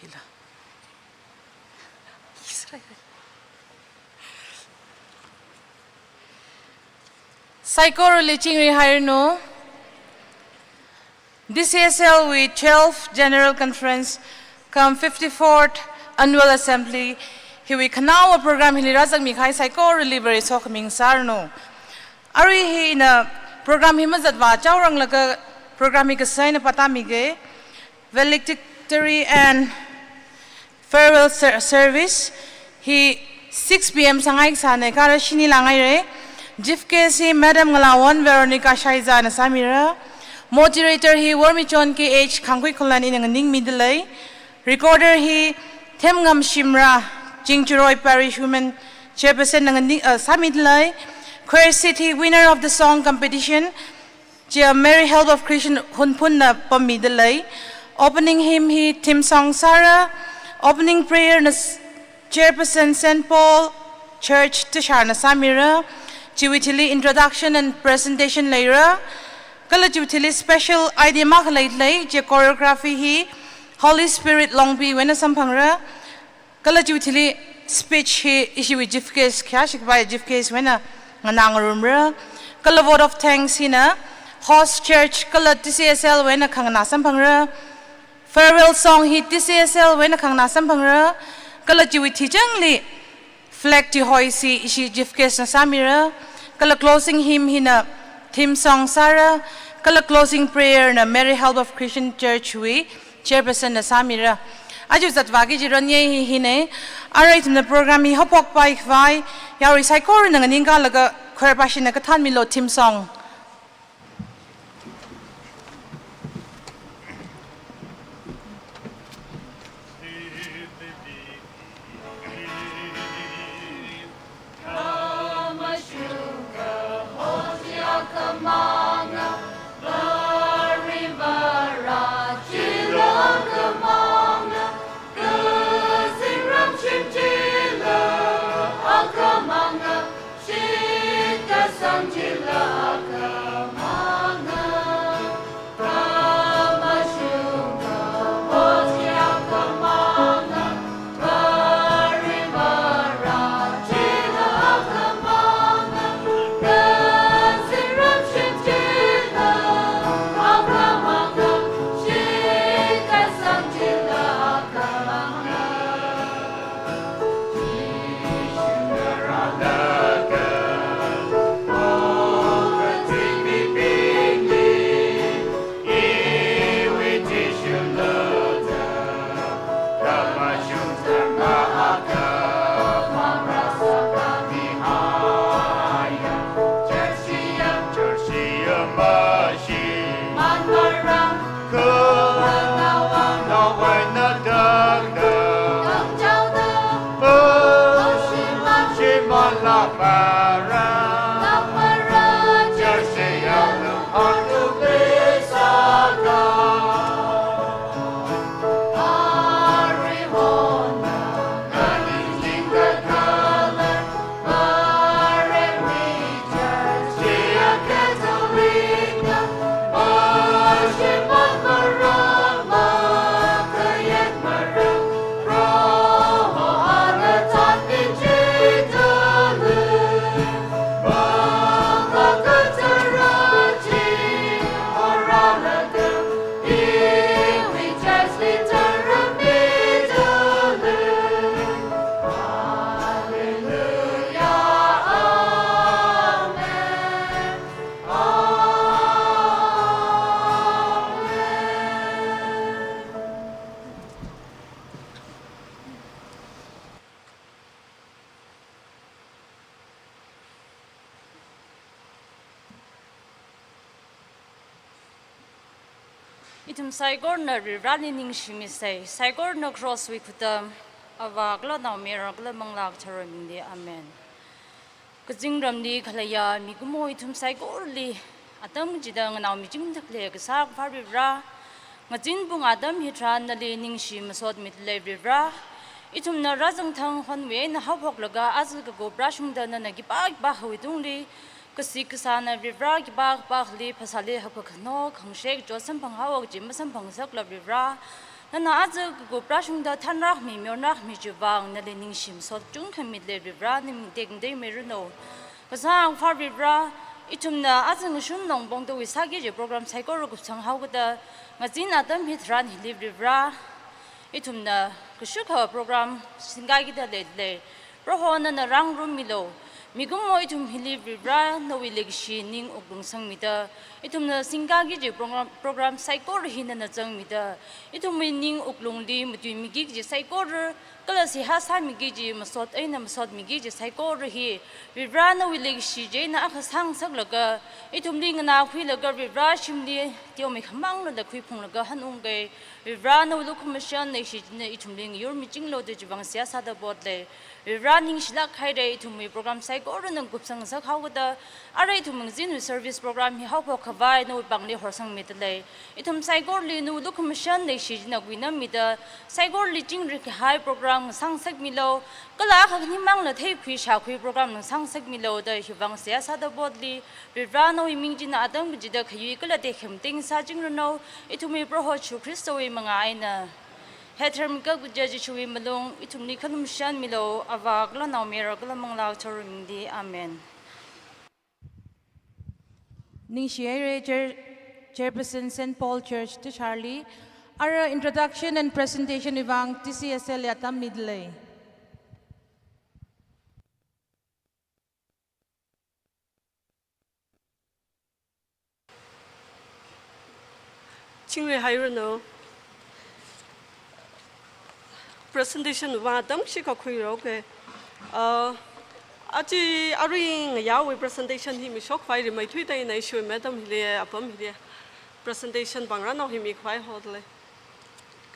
Hila. Israel. Psycho relating rehire no. DCSL with 12th General Conference come 54th Annual Assembly. Here we can now program Hilirazak Mikhai Psycho Relivery Sokaming Sarno. Ari he in a program Himazadva Chaurang Laka program Hikasaina Patamige valedictory and farewell service. He 6 p.m. Sangai Sane Kara Shini Langaire. Jif Kesi Madam Ngalawan Veronica Shaiza na Samira. Moderator he Wormichon KH Kangkui Kolani Ning Midlay. Recorder he Temgam Shimra Jingchuroy Parish Women Chairperson ng Samidlay. Queer City winner of the song competition. Jia Mary Help of Christian Hunpun na Pamidlay. Opening hymn he Tim Song Sarah. Opening prayer na Chairperson St. Paul Church Tishar na Samira. Jiwitili introduction and presentation later. Kala jiwitili special idea makalaitlay. Je choreography he Holy Spirit Longbi wena sampangra. Kala jiwitili speech he ishi with Jif case kashik by Jif case wena nganangarumra. Kala vote of thanks hina. Host church kala TCSL wena kangana sampangra. Farewell song he TCSL wena kangana sampangra. Kala jiwiti jangli. Flag to hoisi ishi jifkes na Samira. Kala closing hymn hina Tim Song Sarah. Kala closing prayer na Mary Help of Christian Church we Chairperson na Samira. Aju zatvagi jironye hine. Alright na program hi hopok pa ikvai. Yari saikor na nganinga laga kwerpashi na katan milo Tim Song. Itum Saigor na running shimi say, Saigor na cross week with them. Avagla now miracle among lecturing the Amen. Kazingram di Kalaya, Migumo itum Saigorli, Adam Jidang and Amijim the Clay, Sak Faribra, Majin Bung Adam Hitran, the leaning shim, sort mit Levrivra. Itum na razang tang Honway, and Hopok Laga, as go brushing the Nagibag Bah with only. Kasana Rivra, Gibag, Bagli, Pasali, Hapakano, Kangshake, Johnson Panghawk, Jimason Pangsak, Lavra, na azu go prashung da than rak mi myor nak mi ju wang na le ning shim so chung khamit le ribra nim deng dei me runo kasang far ribra itum na azu ngshun nong bong do wisagi je program cycle ro guchang hau ga da ngajin adam hit ran hi ribra itum na kushukha program singai gi da le roho na rang rum milo migum mo itum hili ribra no wilegshi ning ogung sang mida itum na singagi je program cycle hina na jang mida itum ning oglung li mutu migi je cycle kala si hasa migi je masot aina masot migi je cycle hi ribra no wilegshi je na akhasang saglaga itum ling na khui laga ribra shimli tio mi khamang la khui phung laga hanung ge ribra no lukumission ne shi ne itum ling yor mi jinglo de jibang sia sa da bot le running shila khaire to me program cycle nang gupsang sa khawda arai to mungzin service program hi hawpo khawai no bangli horsang mitle itum cycle li nu lu commission ne shi na gwina mi da cycle li jing ri high program sangsak milo kala kha ni mang la thei khwi sha khwi program nang sangsak milo da hi bang sia sa da bodli rano iming jin adam ji da khayi kala de khemting sa jing no itum me pro ho chu kristo wi manga aina Hetermika gujaji chui malung itum ni khanum shan milo avak la naw mera kala mangla chorum di amen. Ning Shiere Chairperson St. Paul Church to Charlie. Our introduction and presentation ivang TCSL yatam midlay. Chingwe hayro presentation wa dam shi ka khui ro ke aji aring ya we presentation hi mi shok phai ri mai thui tai nai shui madam hi le apam hi le presentation bangra no hi mi khwai hot le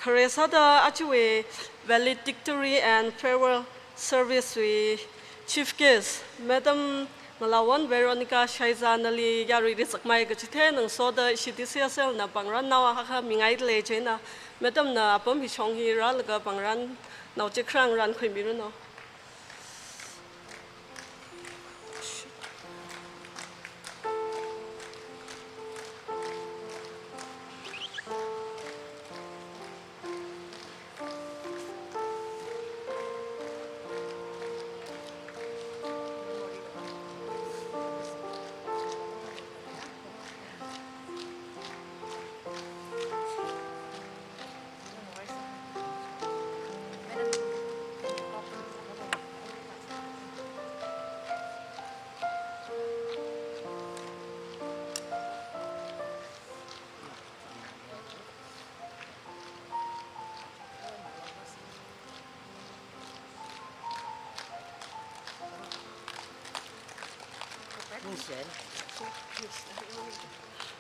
kharesa da aji we valedictory and farewell service we chief guest madam Malawan Veronica Shaizanali Yari Risakmai Gachite and so the CDCSL na Bangran now ha mingai le chena Madam na apam hi chong hi ralaga Bangran now Jekrang ran Kwimiru no.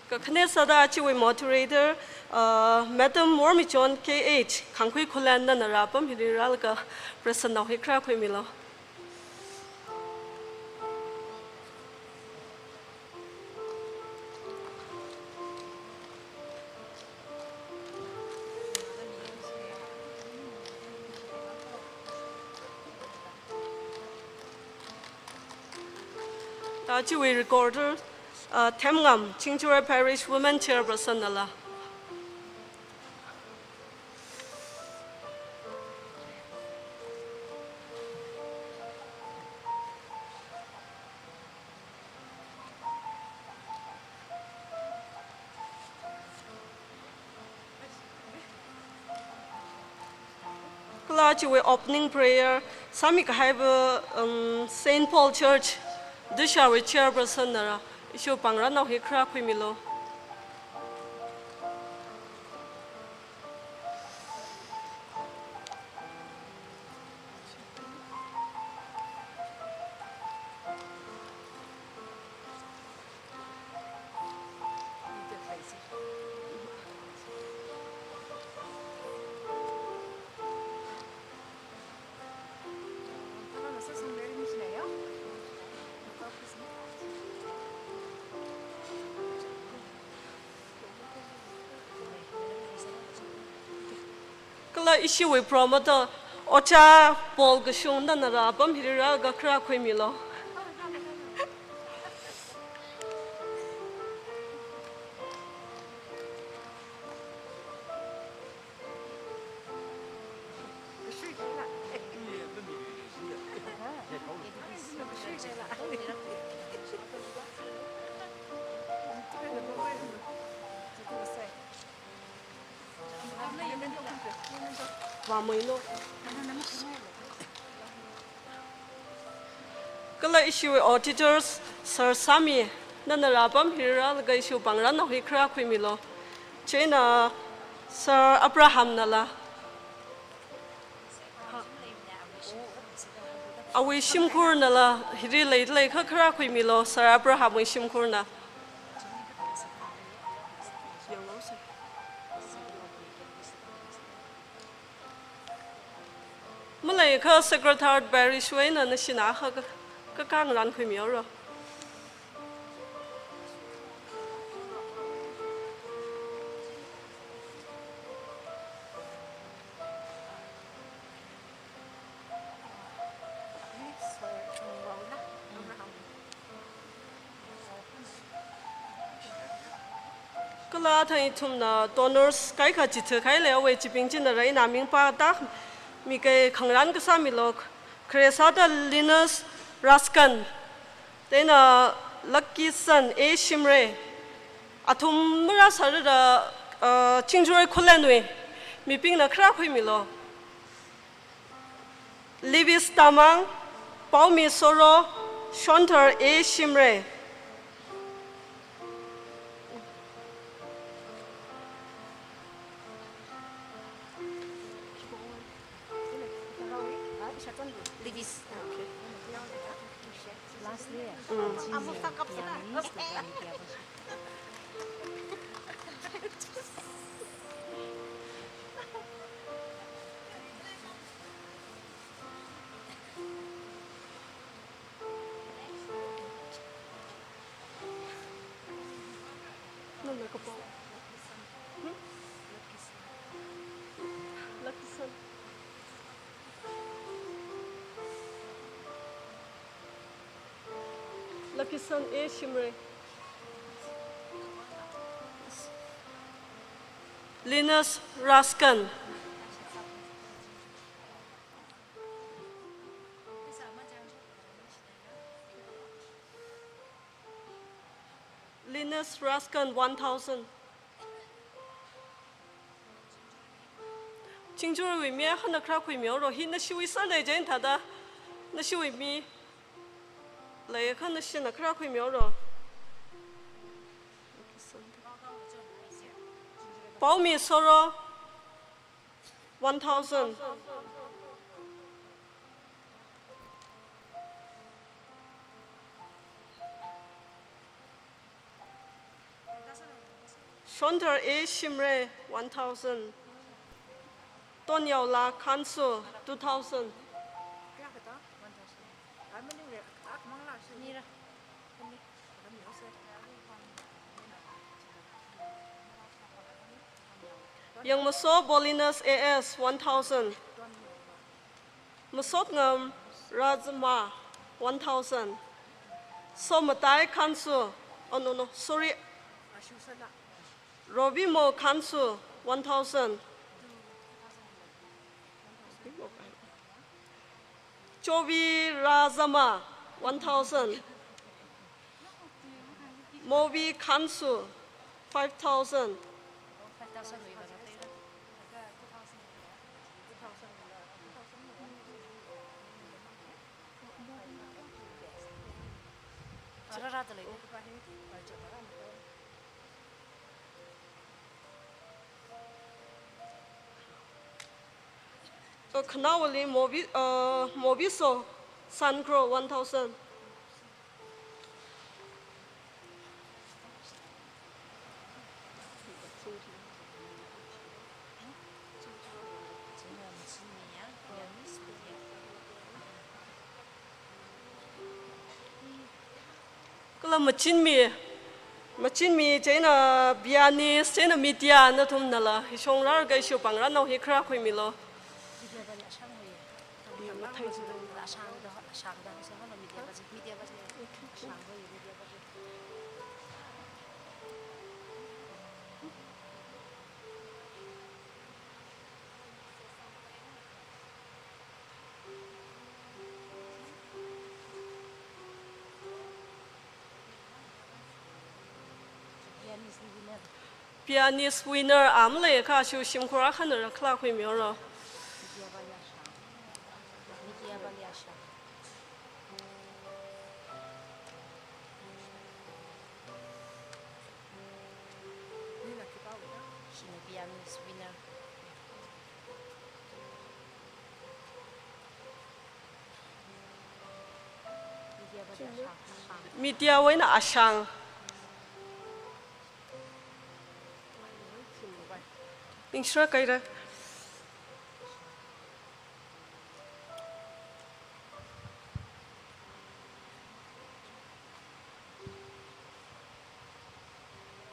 Knesada chiwi moderator Madam Mormichon KH Khangkhui Kholan na rapam hiral ka present now hikra khoi milo chiwi recorder Temgam, Chingchura Parish Women Chairperson Nala. Kalachi we opening prayer. Sami have St. Paul Church. This are we chairperson Nara. Isho pangra now hikra kwimilo. Issue we promoter Ocha Paul Gashunda Narabam Hira Gakra Kwimilo. Vamino. Kala issue auditors Sir Sami nanarabam hira ga issue bangran no hikra khimilo. Chena Sir Abraham nala. Awi shimkur nala hiri lay khakra khimilo Sir Abraham wi shimkur na. Malay ka Secretary Parish way na sina ka kang ran khimyo ro. Kala thai thum na donors kai kha chi the khai le we chi ping chin na rai na ming pa ta mi ke khangran ka sa mi lok Kresa da Linus Raskan tena Lucky Son A Shimre athum mura sar da chingjoi kholen we mi ping na khra khoi mi lo Livis Tamang Pau mi soro Shonter A Shimre Lucky Son A Shimre Linus Raskan Linus Raskan 1000 Chingjur wi mi khana khra khoi myo ro hi na shi wi sa le jen tha da na shi wi mi来看那些那克拉快苗了，苞米收入1000，Shonter A Shimre 1000，端要拉看数2000。Yang masuk Bolinas AS 1000, masuk ngam Rajma 1000, so matai kansu, oh no sorry, Robimo kansu 1000, Jovi Razama 1000, Mobi kansu 5000. Kanawali Mobiso Suncrow 1000. Kalau macin mi cina bianis cina media na thum nala hisong lar ga isu pangra no hikra khoi milo pianist winner amle ka shu simkhura khanar khla khoi myo ro media way na asang ning sure kaira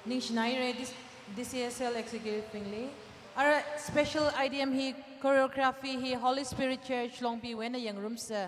Ning Schneider, DCSL Executive Finley. Our special IDM he choreography he Holy Spirit Church Long Pi Wen Yang Room Sir.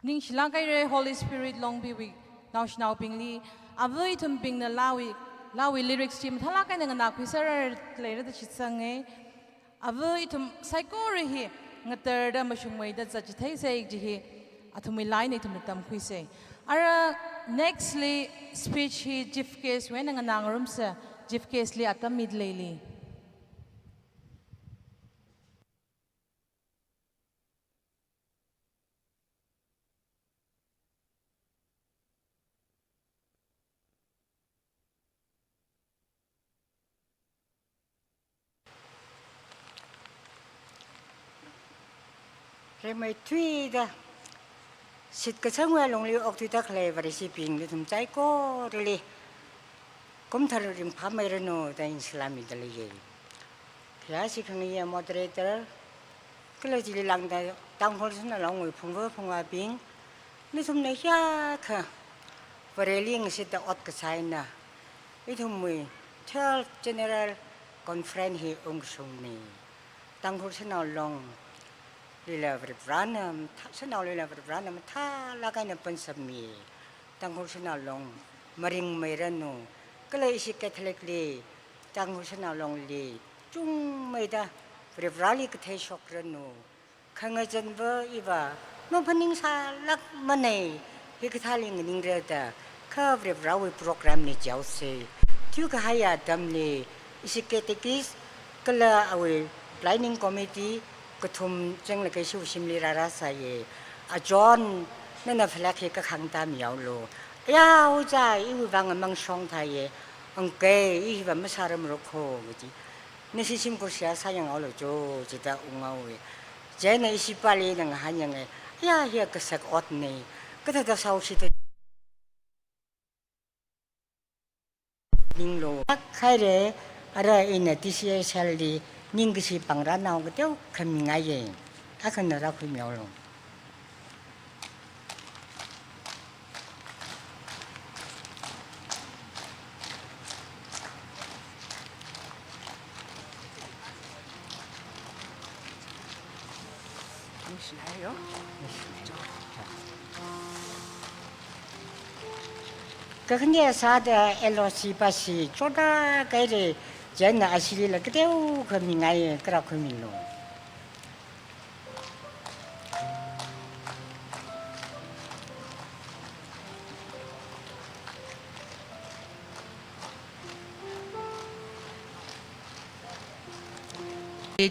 ning shila kai re Holy Spirit long be week now Shanao pingli avoi thum ping na lawi lyrics team thala kai na khuisar le da chitsang e avoi thum psycho re hi ngatar da mashumai da chithai sai ji hi athumi line thum tam khuise ara nextly speech hi chief case when nga nang room sa chief case li atam mid leili rồi mấy thuy đó xịt cái sáng ngoài lòng liu ốc thuy ta khề và để xịt pin để thùng trái có rồi cũng thà rồi phá mấy rồi nó tại Islam itu lagi ya sih kan ya moderator kalau jadi lang dah Tangkhul sana long người phung vỡ phung ai pinนี่thùng này yaค่ะvà để liêng xịt ta ớt cái sai naนี่thùng mui theo general conference hi ông sung ni Tangkhul sana long lila berbranam, Shanao lila berbranam, tha lagai na pensami, Tangkhul Shanao long, maring mayrano, kalau isi Catholic li, Tangkhul Shanao long li, chung mayda, berbrali kethe sokrano, kangajan ba iba, no paning sa lak manay, hikathaling ning reda, ka berbrawi program ni jauh se, tiu kahaya dam li, isi Catechist, kala awe planning committee kutum jeng lagi siu simli rara saya, John nana felaki ke kang tam yau lo, ya ujai ibu bang amang song thai, angke ibu masaram roko gitu, nasi sim kursia sayang Allah jo jeda ungau, jena isi pali nang hanyang ya ya kesak ot ni, kita dah sahu situ ning lo, kai re ada ini TCSL di nhưng cái gì bằng ra nào cái tiêu khăm ngay vậy, các con nó ra khơi mèo luôn. cái này sao để LOC basi cho ta cái gì Jadi nak asli lah kita kami ngai kerap kami lo.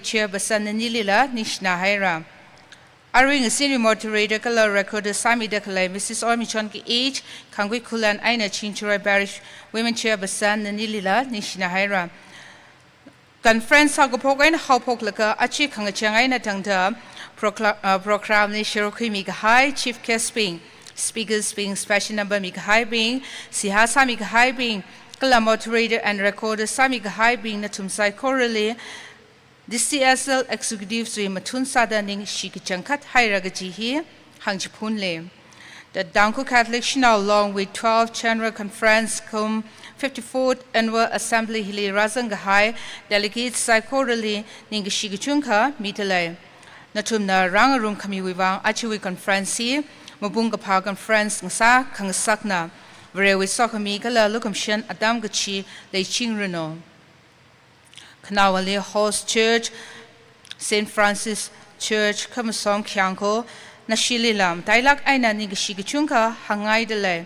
Chair Basan Nilila Nishna Haira. Aring a senior moderator color record Sami Dekalai, Mrs. Ormichon ki age, Kangwi Kulan Aina Chinchura Parish, Women Chair Basan Nilila Nishna Haira. Conference Hagopogan Haupoklaka, Achi Kangachangai Natangta, Program Nishiroki Mikahai, Chief Guest being, Speakers being Special Number Mikahai being, Sihasa Mikahai being, Kala moderator and recorder Sami Mikahai being Natumsai Korali, the CSL Executive Sui Matun Sadaning Shikichankat Hairagaji Hangchipunle. The Tangkhul Catholic Shanao, along with 12 General Conference, 54th Annual Assembly Hili Razangahai, delegates Saikorali Ningishigichunka, Mitalai. Natumna Rangarum Kamiwivang, Achiwi Conference, Mabunga Pa Conference, Nsa, Kangasakna, Verewi Sokami, Gala Lukamshan, Adam Gachi, Leiching Reno. Kanawali Host Church, St. Francis Church, Khamasom, Khayangkho, Nashililam, Tailak Aina Ningishigichunka, Hangai Delay.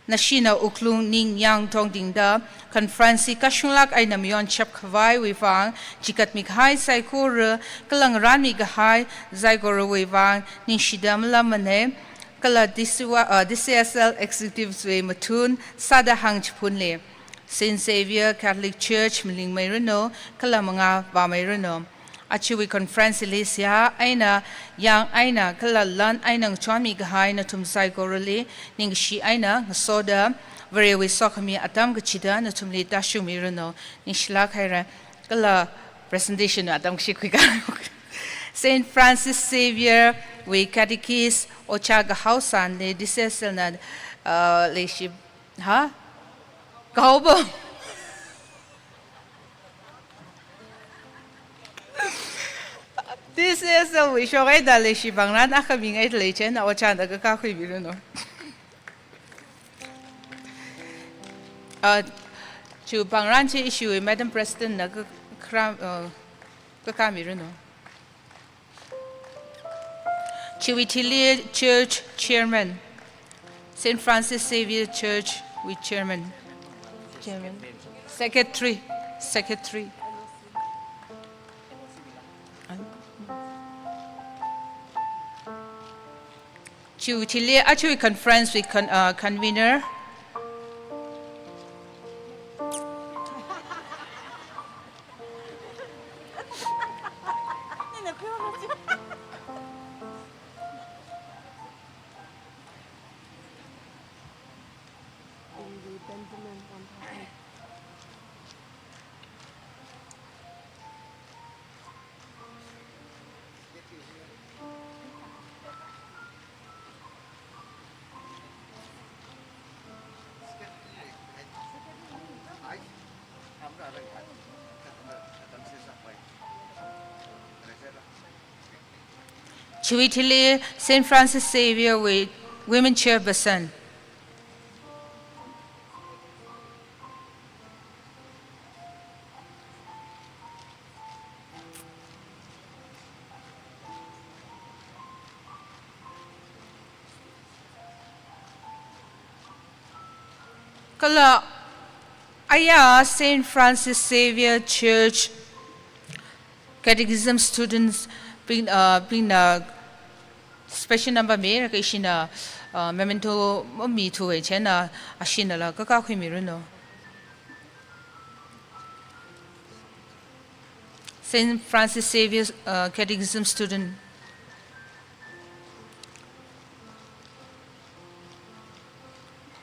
Nashina Uklung Ning Yang Tong Ding Da, Conference Kashunlak Aina Mion Chap Kawai Wivang, Chikat Mikhai Saikura, Kalang Rami Gahai, Zaigora Wivang, Nishidam Lamane, Kala DCSL Executive Zwe Matun, Sada Hang Chipunle, Saint Xavier Catholic Church, Miling Mayrino, Kalamanga Vamayrino. Achiwi Conference Elysia, Aina, Yang Aina, Kala Lan Aina, Chami Gahai, Natum Saigorali, Ningshi Aina, Soda, Verewi Sokami, Adam Gachida, Natumli Dashumirino, Nishlak Haira, Kala presentation Adam Shikwika. Saint Francis Xavier, we catechist, Ochaga Hausan, the DCSL, Leship, huh? Gaubo. This is a wish of a dalishi bangran akaming at legend or chanda kakui viruno. To bangranchi issue, Madam President, Kakamiruno. Chiwitili Church Chairman, St. Francis Xavier Church with Chairman. Secretary. Chiwitili actually conference with convener. Chiwitili St. Francis Xavier with Women Chairperson. Kala Aya St. Francis Xavier Church Catechism students being special number me kishina memento me to a chena ashina la kakakui miruno. St. Francis Xavier Catechism student.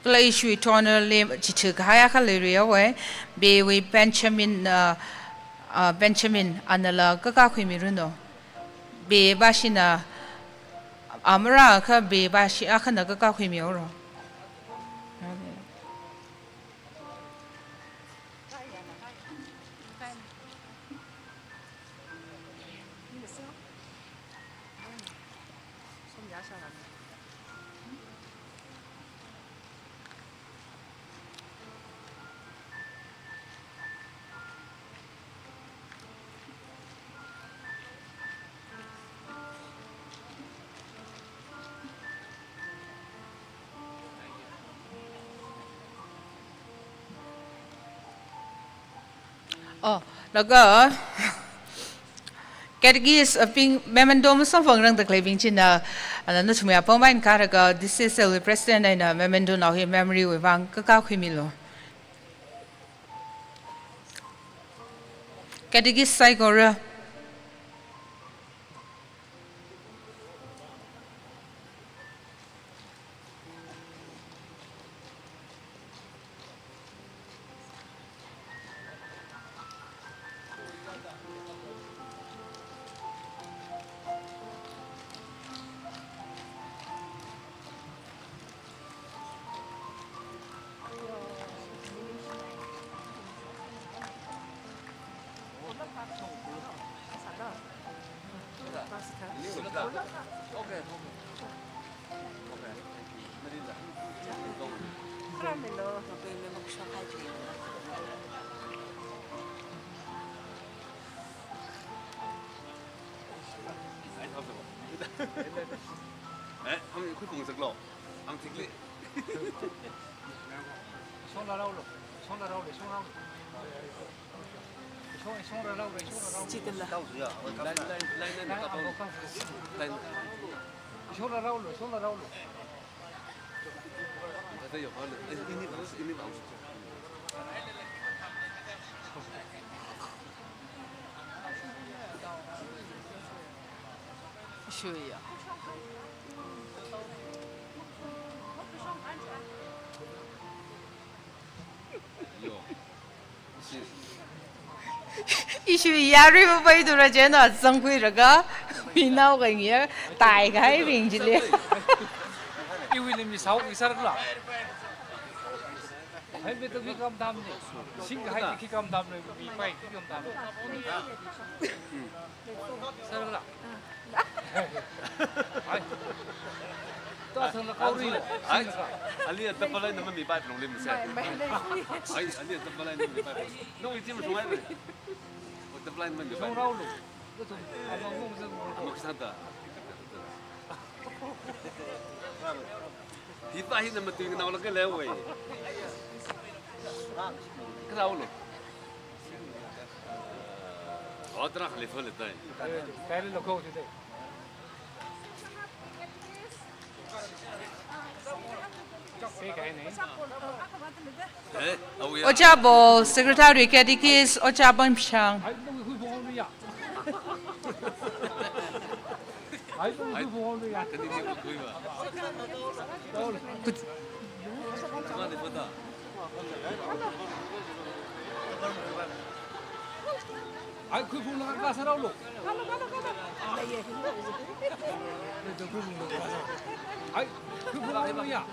Place we toner lame chitukayaka leria be we Benjamin anala kakakui miruno. Be bashina amara ka be bashi akana kakakui mioro. Oh, naga Categories of being memendom some from the claiming China and not to me upon my caraga. This is the president and a memendo now in memory with Van Kakakimilo. Categories Saigora. Sure. Issue Yari by the Regina, some Quiraga, we now going here, tie guy being Jilly. You will miss out, Miss Arla. ให้ไม่ต้องมีคำดำนี่สิ่งให้ที่คำดำเลยมีไปที่คำดำใช่ไหมล่ะตัวทั้งละเขารีอันนี้ตับอะไรนั่นมันมีไปตรงริมเส้นอันนี้ตับอะไรนั่นมีไปน้องอีที่มันช่วยเลยตับอะไรมันมีไป ช่วงเราลูกก็ต้องเอาลงซึ่ง ลูกสันตาที่ตาหินมันตีกันเอาแล้วก็แล้วเว้ยก็เราลูกอ๋อตระขลิฟเลยได้ แต่เรื่องเขาที่ได้ Ojabo, Secretary Kadikis, Ojabo Mshang. I could pull a gas around. I could pull out.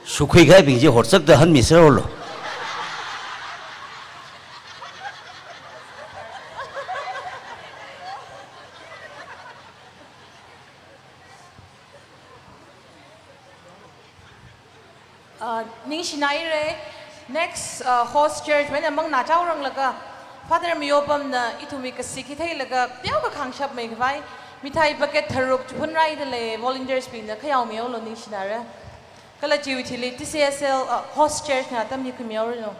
Sukhi khai bình ji hot sak da han mi sero lo. Ning Shinai next host church when among na chao rang laga Father Miopam na itumi ka sikithai laga piao ka khangshap mai vai mithai bucket tharuk chupun rai de le volunteers pin na khayao meo lo ning Shinara kala chi utility TCSL host church na tam ni khmeo no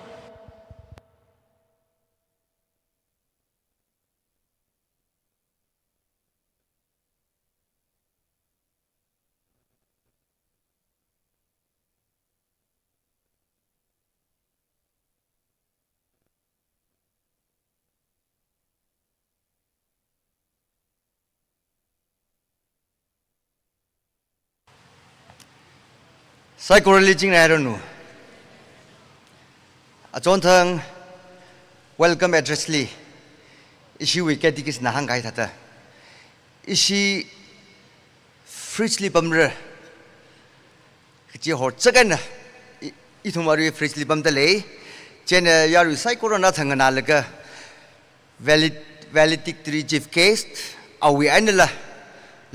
Psychology jing I don't know. A John Thang welcome address li. Ishi wicket is nahangai tata. Ishi freshly bummer. Ji hot second. Itumari freshly bum the lay. Jen yaru psycho nothing an alaga. Valedictory chief case. Are we anila?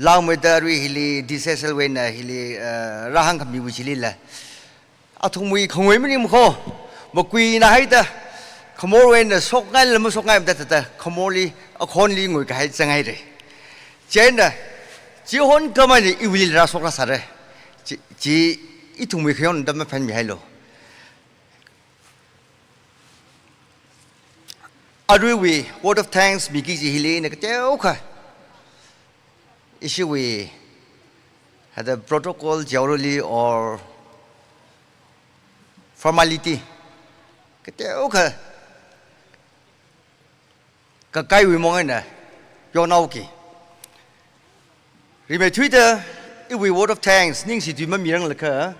Long with the really disessel when he rahang kami wichililla. Atumui Kongwiminim ho, Mokui Naida, Komor when the Sokai Musokam that Komoli, a conling with Kai Sangade. Jenda, Jihon Kamani, you will Rasokasare. Ji Itumikion, the Mapan Mihalo. Adui, word of thanks, Mikiji Hili, Nakateoka. Issue we had a protocol generally or formality. Okay. Kakai we mongena, Yonauki. Remember Twitter, if we word of thanks, Ningsi to Mirang Laka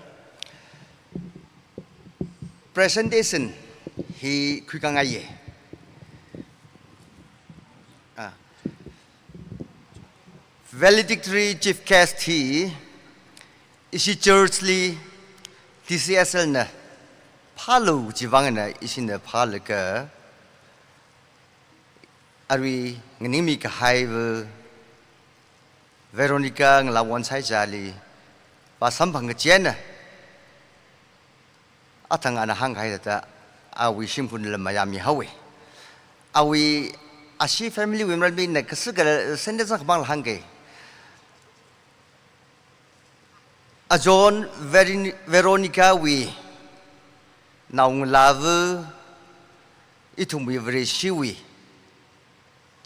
presentation, he Kukangaye. Valedictory chief cast he ishi churchly TCSL na Palu jivangana ishi na Palaka Ari nganimi ka hive Veronica ngla one sai jali pa sampang jena atang ana hangai ta awi simpun le mayami hawe awi ashi family women bin na kasuga sendesa kabang hangai A John Veronica we now love it will be very shiwi.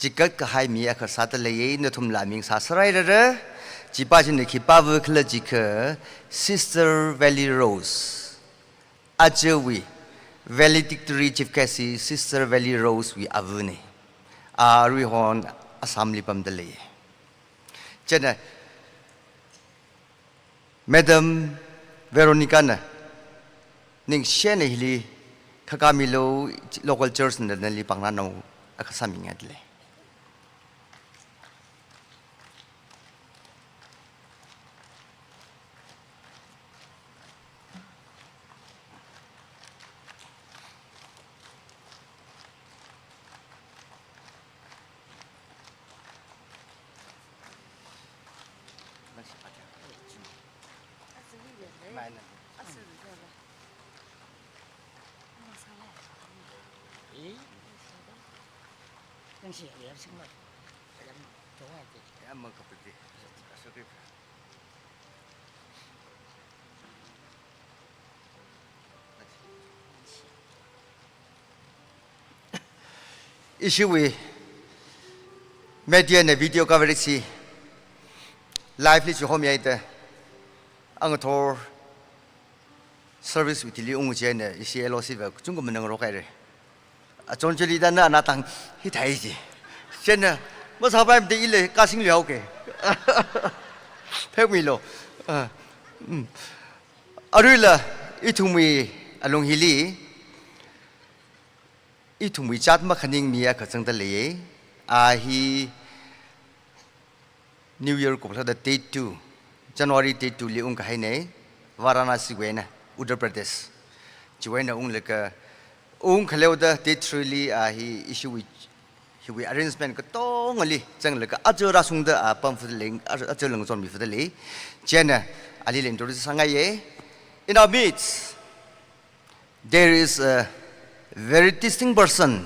จิกก็ให้มีอาคาสัตเลยนทุมลามิงสาสไรเร่จิป้าจินคิป้าเวกเลจิก Sister Valley Rose อาเจวี valedictory chief kasi Sister Valley Rose we avune aru hon assembly pam dele chena Madam Veronica na ning shene hili khakamilo local church na li pangna no akasami ngadle issue we media na video coverage live li chu hom yai te ang thor service with li ung je ne isi loc va chung ko menang ro kai re a chon chli da na tang hi thai ji chen na mo sa bai de ile ka sing liao ke phek mi lo arila ithumi along hili ithumi chat ma khaning mia kha chang da le a hi New Year ko the date 2 January date 2 li ung ka hai ne Varanasi wena Uttar Pradesh jiwena ung le ka ung khaleu da date 3 li a hi issue we arrangement ka tong ali chang le ka ajora sung da a pam fu leng ajor leng zon mi fu da le chena ali len do sanga ye in our midst there is a very distinct person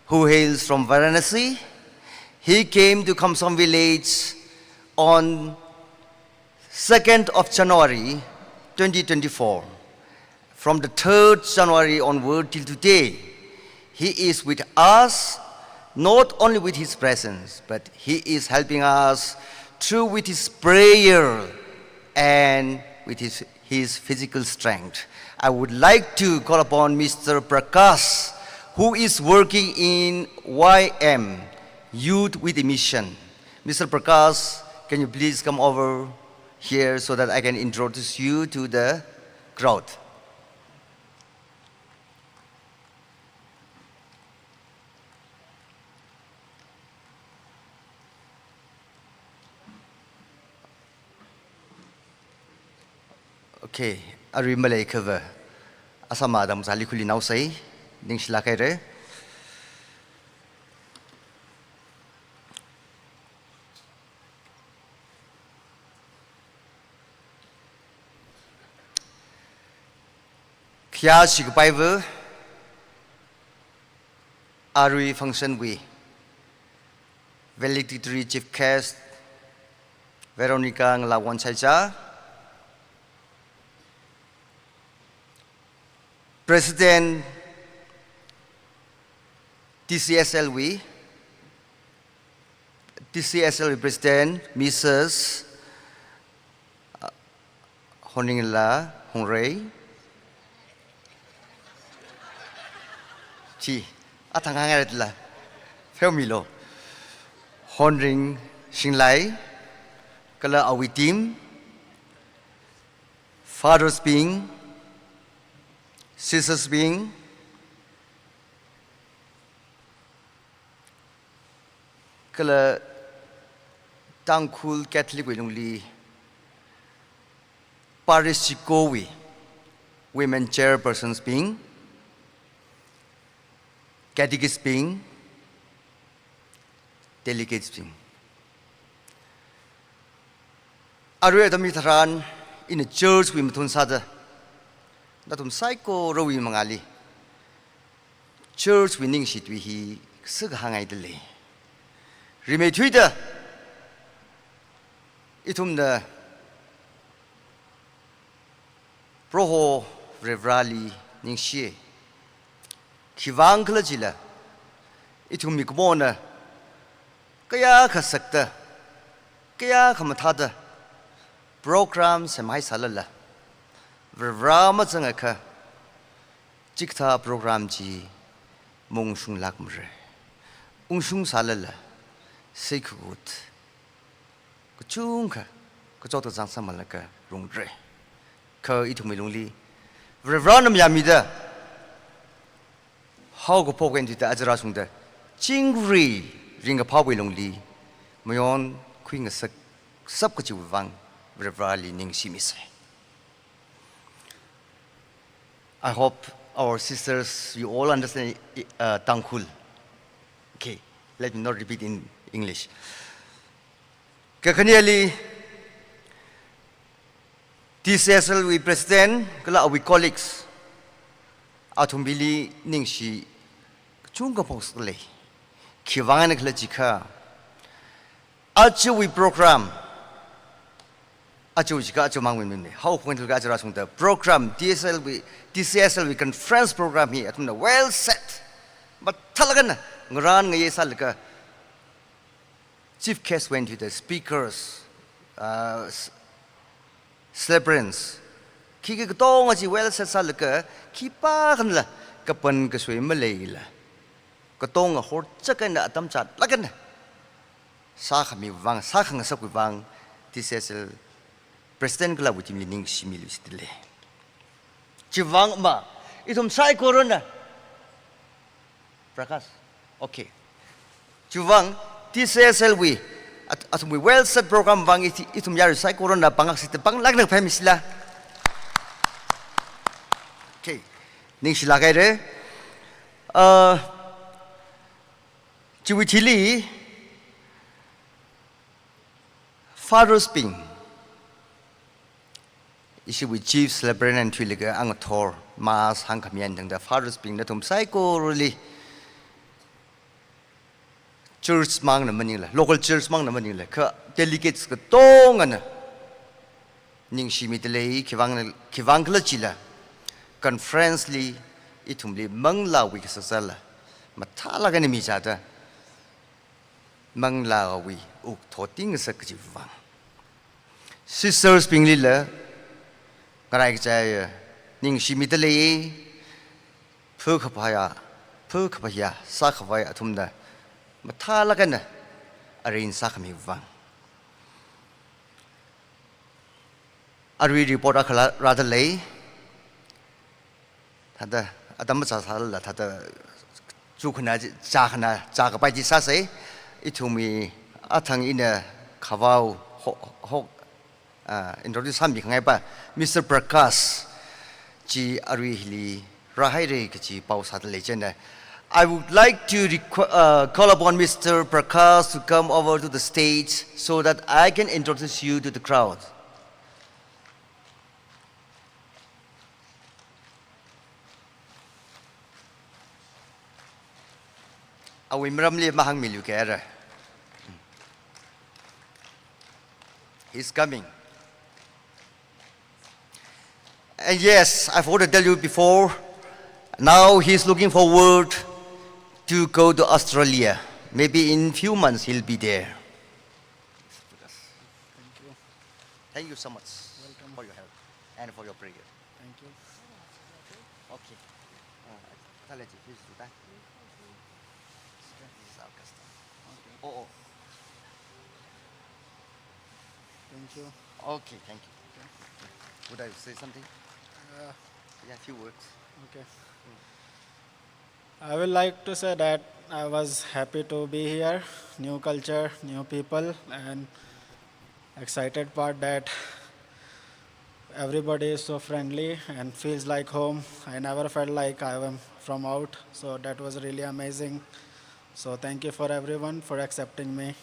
who hails from Varanasi. He came to Khamasom village on 2nd of January 2024. From the 3rd January onward till today, he is with us, not only with his presence, but he is helping us through with his prayer and with his physical strength. I would like to call upon Mr. Prakash, who is working in YM, Youth with a Mission. Mr. Prakash, can you please come over here so that I can introduce you to the crowd? Okay, Ari Malay cover. Asama Adam Sali Kuli now say, Ning Shlakaire. Kya Shigpaiva Ari function we valedictory chief guest Veronica Nglawan Chaija, President TCSLW President Mrs. Honingla Hongrei Chi Atangangaretla Femilo Honring Shinglai Kala Awi team Fathers being Sisters being Kala Tangkhul Catholic Wilungli Parish women chairpersons being catechists being delegates being Aru Adami Tharan in a church we Mutun Sada Datum Psycho Rowi Mangali Church winning shit we he Sughangai delay. Remade Twitter Itum the Proho Revrali Ningshe Khayangkho Jila Itum Mikmona kaya ka sakta kaya ka mathada program samai salala vrama changa ka chikta program ji mongshung lakmre ungshung salala sekhut kuchung ka kuchota jang samalaka rungre ka itumilungli vrana myamida how go pogen dita ajra sungda chingri ringa pawilungli mayon queen sak sab ka chiwang vrali ning simise. I hope our sisters, you all understand Tangkhul. Okay, let me not repeat in English. Kakaniali, TCSL we president, kala we colleagues, atumbili ningshi, chunga postole, kiwangan klajika, achu we program, achu jika achu mangwin how point to gajara sungta program TCSL we conference program here atumna well set, but talagan ngaran ngaye salka. Chief guest went to the speakers, celebrants. Kiki ketong aji well set salka kipa kan la kapan kesui Malay la. Ketong hor cakan na atam cat lagan. Sa kami wang sa kang sa wang TCSL President kala butim lining simili stile. Ciwang ma itum sai corona. Prakas. Okay. Ciwang TCSL we atum we well set program bang itum yari sai corona pangak sit pang lag nag family sila. Okay. Ning sila kay re. Ciwitili Father's Ping. Isi we chief celebrant and twiliga ang thor mas hang kamian dang the Father's Ping na tum psycho really church mang na manila local church mang na manila ka delegates ka tong ana ning shimitlei kiwang kla chila conference li itumli mangla wi sa sala mathala ga ni mi chata mangla wi uk thoting sa kjiwang sisters pinglila karai chai ning shimitlei phukapaya sa khawaya atumda mathala kana arin sa kami wang arwi report akhala rather lay thada adam cha sal la thada chukhna chakna chakapai ji sa sei ithumi athang ina khawau hok introduce sambi khangai pa Mr. Prakash ji arwi hili rahai re ki pau sa le chen. I would like to call upon Mr. Prakash to come over to the stage so that I can introduce you to the crowd. He's coming. And yes, I've already told you before, now he's looking forward to go to Australia. Maybe in few months he'll be there. Thank you. Thank you so much. Welcome. For your help and for your prayer. Thank you. Okay. Please do that. This is our custom. Okay. Oh. Thank you. Okay, thank you. Would I say something? Yeah, a few words. Okay. I would like to say that I was happy to be here. New culture, new people, and excited part that everybody is so friendly and feels like home. I never felt like I am from out, so that was really amazing. So thank you for everyone for accepting me.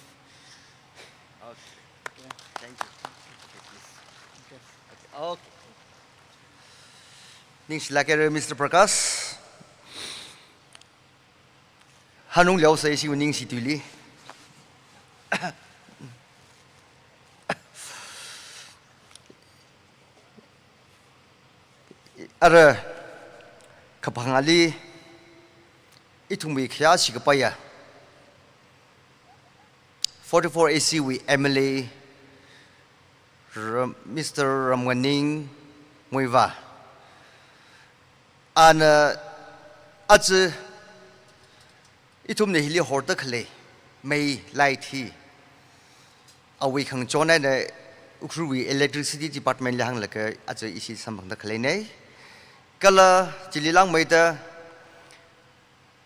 Okay. Thank you. Okay, please. Okay. Okay. Ningshlakere Mr. Prakash. Hanung liao say si ning si tuli. Ara kapangali itungbi kya si kapaya. 44 AC we MLA Mr. Ramwaning Muiva and at itum ne hili horta khale may light he awi khang chona ne ukruwi electricity department lahang laka at isi sambang da khale ne kala jililang mai da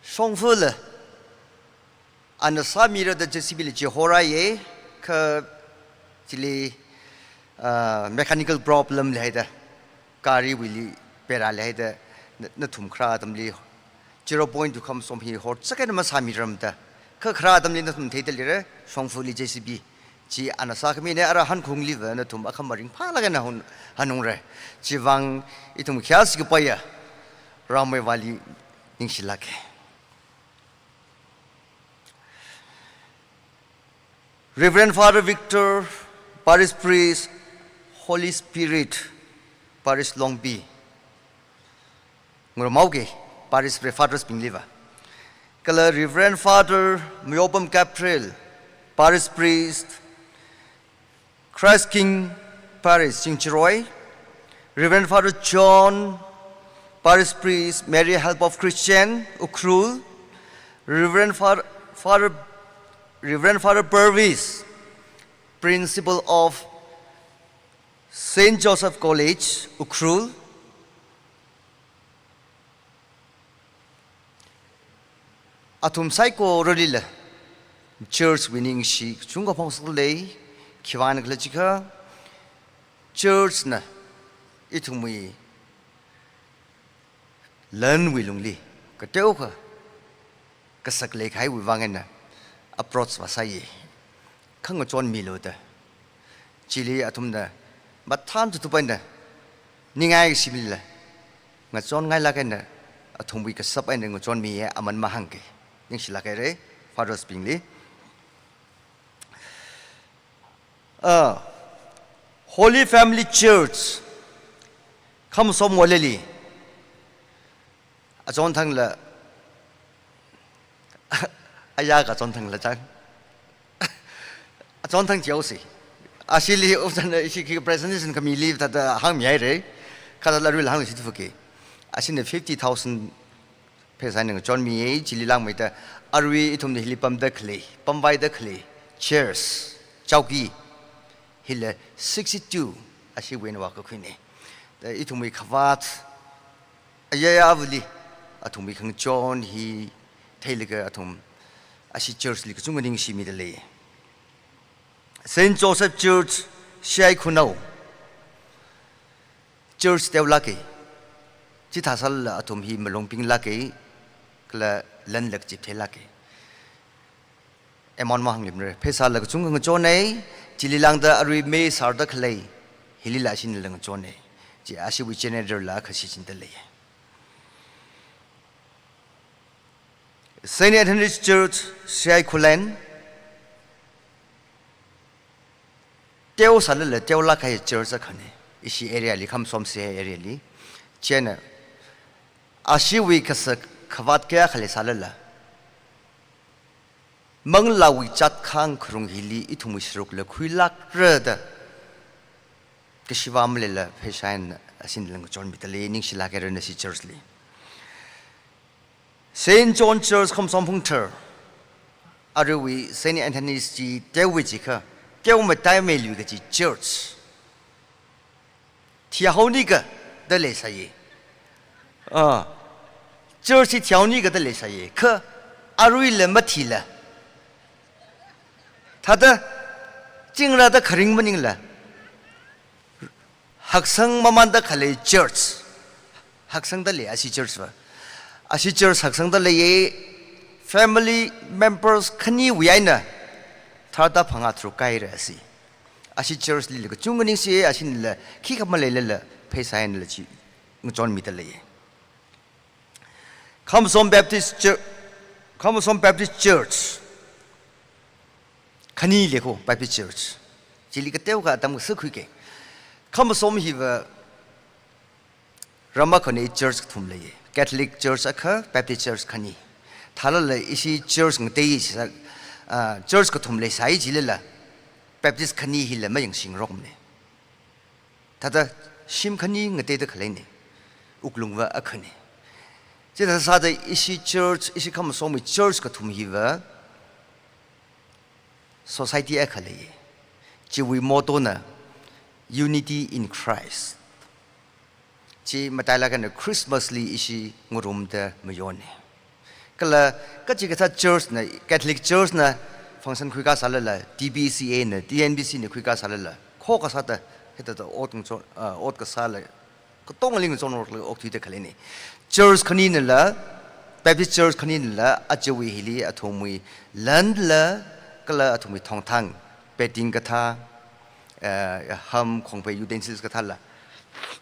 songfule and samira da JCB hora ye ka jili mechanical problem lehda kari wili pera lehda na thumkhra tamli 0.2 Khamasom hi hor second ma samiram da ka khra tamli na thum theitel re songfuli JCB chi anasa khmi ne ara han khungli wa na thum akhamaring pha laga na hun hanung re chiwang itum khyas ki paya ramai wali ningsilake Reverend Father Victor Parish Priest Holy Spirit Parish Long B Ngurmauge Parish Father's Bingliva Kala Reverend Father Myopam Capril Parish Priest Christ King Parish Singchiroy Reverend Father John Parish Priest Mary Help of Christian Ukrul Reverend Father Purvis Principal of St. Joseph College, Ukrul. Atum Saiko Rodilla, Church winning she, Chunga Ponsel Lay, Kivan Glachika, Church na, Itumui, learn willingly, Kateoka, Kasak Lake High with Wangana, approach Vasaye, Kangochon Miloda, Chile Atumda. But time to Tupenda Ningai Sibilla Natson Nilakenda, a Tumwika sub ending John Mia Aman Mahanke, Nishilakere, Father Spingley. Holy Family Church Khamasom Waleli a John Tangla Ayaga John Tangla Chang a John Tang Josie. Actually, often the presentation can leave that the hang yere, Katala will hang certificate. I seen the 50,000 peasant John Me, Chili Lang with the Arwi itum the Hilipam the clay, Pambai the clay, chairs, Chauki, Hill 62, as she went walk a queen. The itum kavat, a yavli, atum John, he tailor atum, as she church like Zunganing she middle. St. Joseph Church, Shai Kunau, Church Dev Lucky, Chitasal Atum Hi Malongping Lucky, Kla Lenlek Jip Lucky. Emon Mahanglimre, Pesal Chung Jone, Chililanga Ari May Sardak Lay, Hililashin Lang Jone, Ashi we generator la Kashin the Lay. St. Anthony's Church, Shai Kulen. Teo Salala, Teo Laka Church a Kane, is she area Khamasom se area Chena. Ashi week as a Kavat Kale Salala. Mangla we chat Kang Krung Hili, Itumushruk, Le Quilak Reda. Kishivam Lilla, Peshan, a Sindlang John Mitale, Nishilaka and the Churchly. St. John Church Khamasom Puncture. Are we St. Anthony's G. Dewichika? Kêu mà tai mê lùi cái gì church thì hầu ní cái đó là sao vậy church thì hầu ní cái đó là sao vậy cứ arui là mất thì là thật đó chính là đó khring mà nín là học sinh mà man đó khai church học sinh đó là asi church vậy asi church học sinh đó là family members khani vậy na Thada Panga through Kairasi. Ashi church Lily, Junganing say, Ashin, kick up Malay, Pesa and Lechi, John Mitale. Khamasom Baptist Church, Kanileko Baptist Church, Jilikateuka Tam Sukuke. Khamasom Hiva Ramakone Church Tumley, Catholic Church Aka, Baptist Church Kani. Talala Ishi Church Day church ko thum le sai ji le la baptist khani hi le ma yang sing rom ne thada shim khani ngate de khlai ne uklung wa akhane je da sa de isi church isi Khamasom mi church ko thum hi wa society akhale ji we motto na unity in Christ ji matala kan Christmas li isi ngurum de mayone kala ka ji ka church na Catholic church na function khui ka sala la DBCA na DNBC ne khui ka sala la kho ka sa ta heta da otung cho ot ka sala ko tong ling cho no ok thi de khale ni church khani na la Baptist church khani na la achewi hili athomui land la kala athomui thong thang beting ka tha ham khong pe utensils ka tha la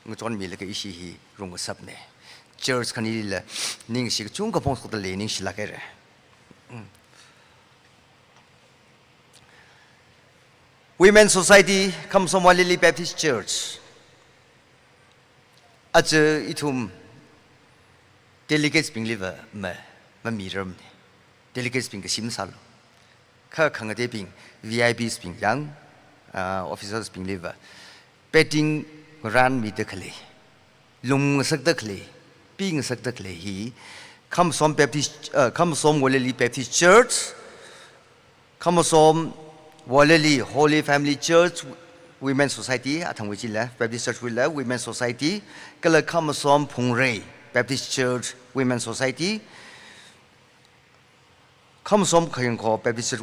ngchon mi le ka ishi hi rung sap ne church khani la ning shi chung ka pong ko le ning shi la ka re Women's Society Khamasom Walili Baptist Church ache itum delegates ping liver ma miram delegates ping sim sal kha khang de ping VIPs ping yang officers ping liver betting ran mi de khale lung sak de khale ping sak de khale hi Khamasom Baptist Khamasom Walili Baptist Church Khamasom Walili Holy Family Church Women's Society athang wi la Baptist Church wi la Women's Society kala Khamasom Phungre Baptist Church Women's Society Khamasom Khayangkho Baptist Church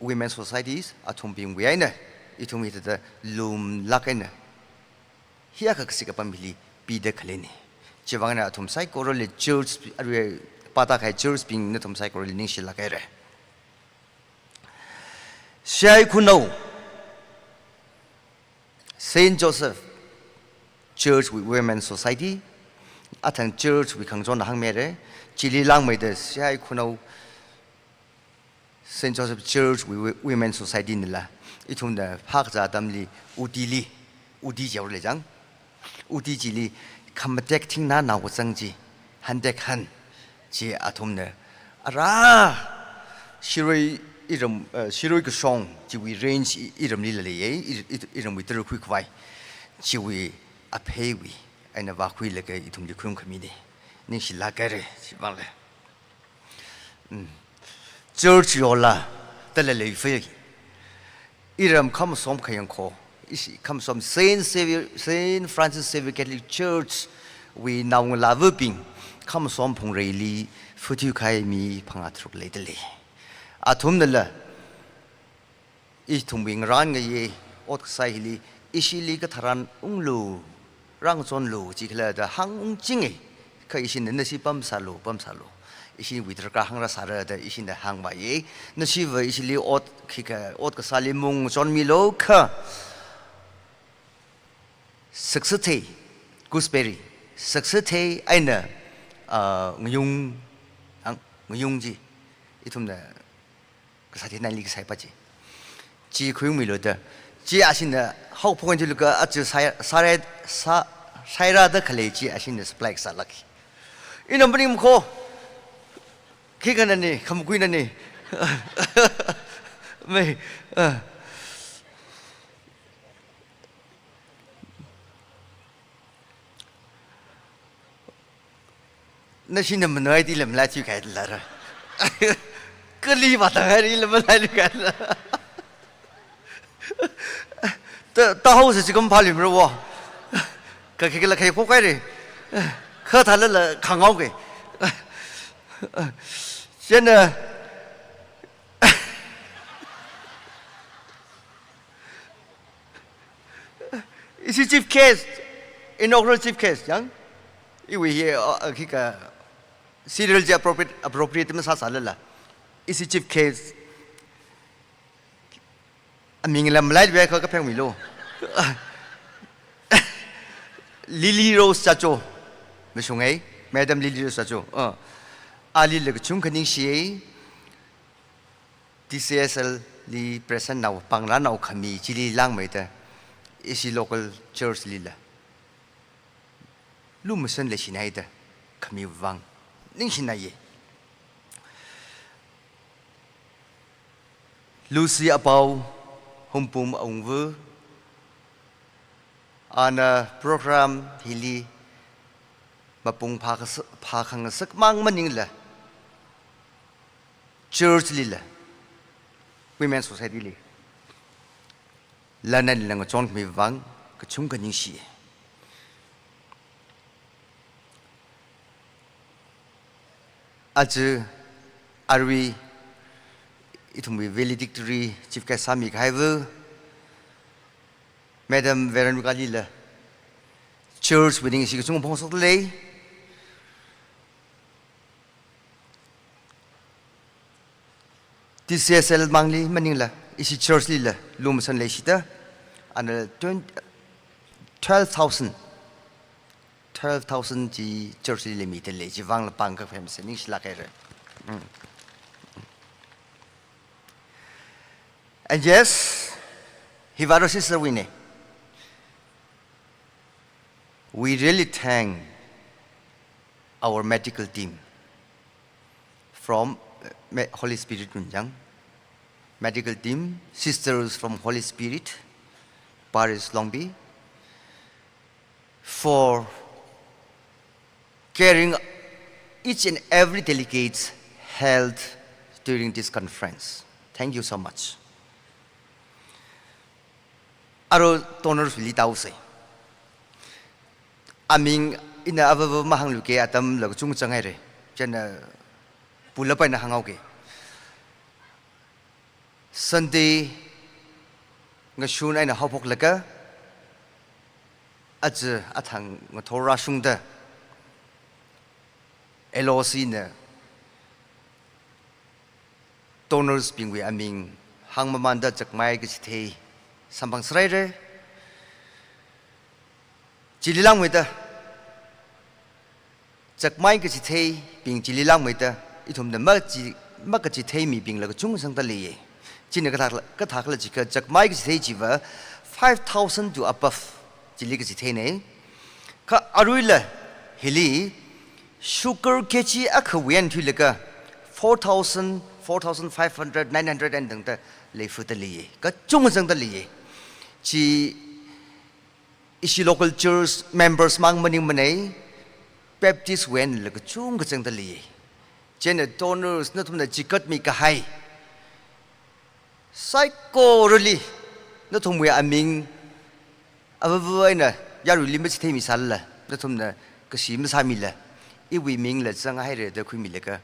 Women's Societies athum bing wi aina itum ita da lum lakaina hiya ka kasika pamili pi de khaleni chiwangna athum sai korole church arwe pata khai church bing na thum sai korole ning shila kai re Shai Kuno Saint Joseph Church with Women's Society Atang Church with Kangjon Hangmere Chili Lang made the Shai Kuno Saint Joseph Church with Women's Society Nila Itum the Hakza Damli Udili Udi Jaulejang Udi Jili Kamatek Na Na Wasangji Handek Han Ji Atumne Ara Shiri iram shiroi ka song ji we range iram li le ye iram with the quick vai ji we a pay we and a vakui le ke itum di khum khami ni ning shi la ka re ji bang le church yola ta le le fe iram Khamasom Khayangkho isi Khamasom Saint Francis Xavier Catholic Church we now la vuping Khamasom Phungre li futu khai mi phanga thruk le de le athum nala itum bing ran nga ye ot sai li isili ka tharan unglu rang chon lu ji khla da hang ung ching e kha isin na si pam sa lu isin witr ka hang ra sa ra da isin da hang ba ye na si wa isili ot khika ot ka sali mung chon mi lo kha success gooseberry success aina ngayung ji itum na 사실 난 이게 사이빠지 지 고용미로다 지 아신다 하우 포인트가 아주 사이라다 칼레지 아신다 스플렉 살라키 이놈 분이 뭐고 기가나니 감구이나니 왜 나 신는 뭐 너희 딜럼 라치 가이들라라 cái ly vào thằng ấy là mới lại được cái tao hậu sẽ không phải làm rồi cái là cái phố cái này khơi thằng là khang ngáo cái cho nên is it chief case inaugural chief case chẳng iwi here cái serial appropriate mà sao là is a chief case mình làm lại về cái phèn mình luôn Lily Rose Sacho mấy số ấy Madam Lily Rose Sacho Ali là cái chung cái những gì DCSL li present nào bằng lá nào khami chỉ li lang mấy ta is local church li là lu mà sinh lệ xin hay ta khami vang những xin này Lucy Apau Humpum Ongvu Ana program hili Mapung Pakang Sakmang Maningla Church Lila Women's Society Li Lanan Lang Chong Mi Wang Kachunga Ningshi Aju Arwi it will be valedictory Chief Kasami Kaivu Madam Veronica Lila Church winning she Chung Pong Sotley TCSL Mangli Manila is Church Lila Lumsan Leshita and 12,000 G Church Limited Lady Vang Bank of him sending Slakere. And yes, Hivaro sister Winnie. We really thank our medical team from Holy Spirit Nunjang, medical team, sisters from Holy Spirit, Parish Longby, for caring each and every delegate's health during this conference. Thank you so much. Aro donors really tause. I mean, in the other mahang luke atam lag chung changere. Jan pula pa na hangoke. Sunday nga shun ay na hapok laga. Aj atang nga thora shungda. LOC na donors bingwe I mean hang mamanda jakmai githei Sambang Sraire Jililang Wita Jakmai Gachite being Jililang Wita, itum the Makachite me being like a Chung Santali. Jinakatakalajica, Jakmai Gachite Jiva, 5,000 to above Jilikachitene. Ka Aruila Hili Sugar Kechi Akawian Tulika 4,000, 4,500, 900 and the Lefutali. Got Chung Santali. Chi ishi local church members mang maning manay Baptist wen like chung ka chang dali jen donors na tum na jikat mi kahay psycho really na tum we aming ababuay na yaru limit te mi sala na tum na kasim sa mila I we ming la sang hay re da khu mi le ka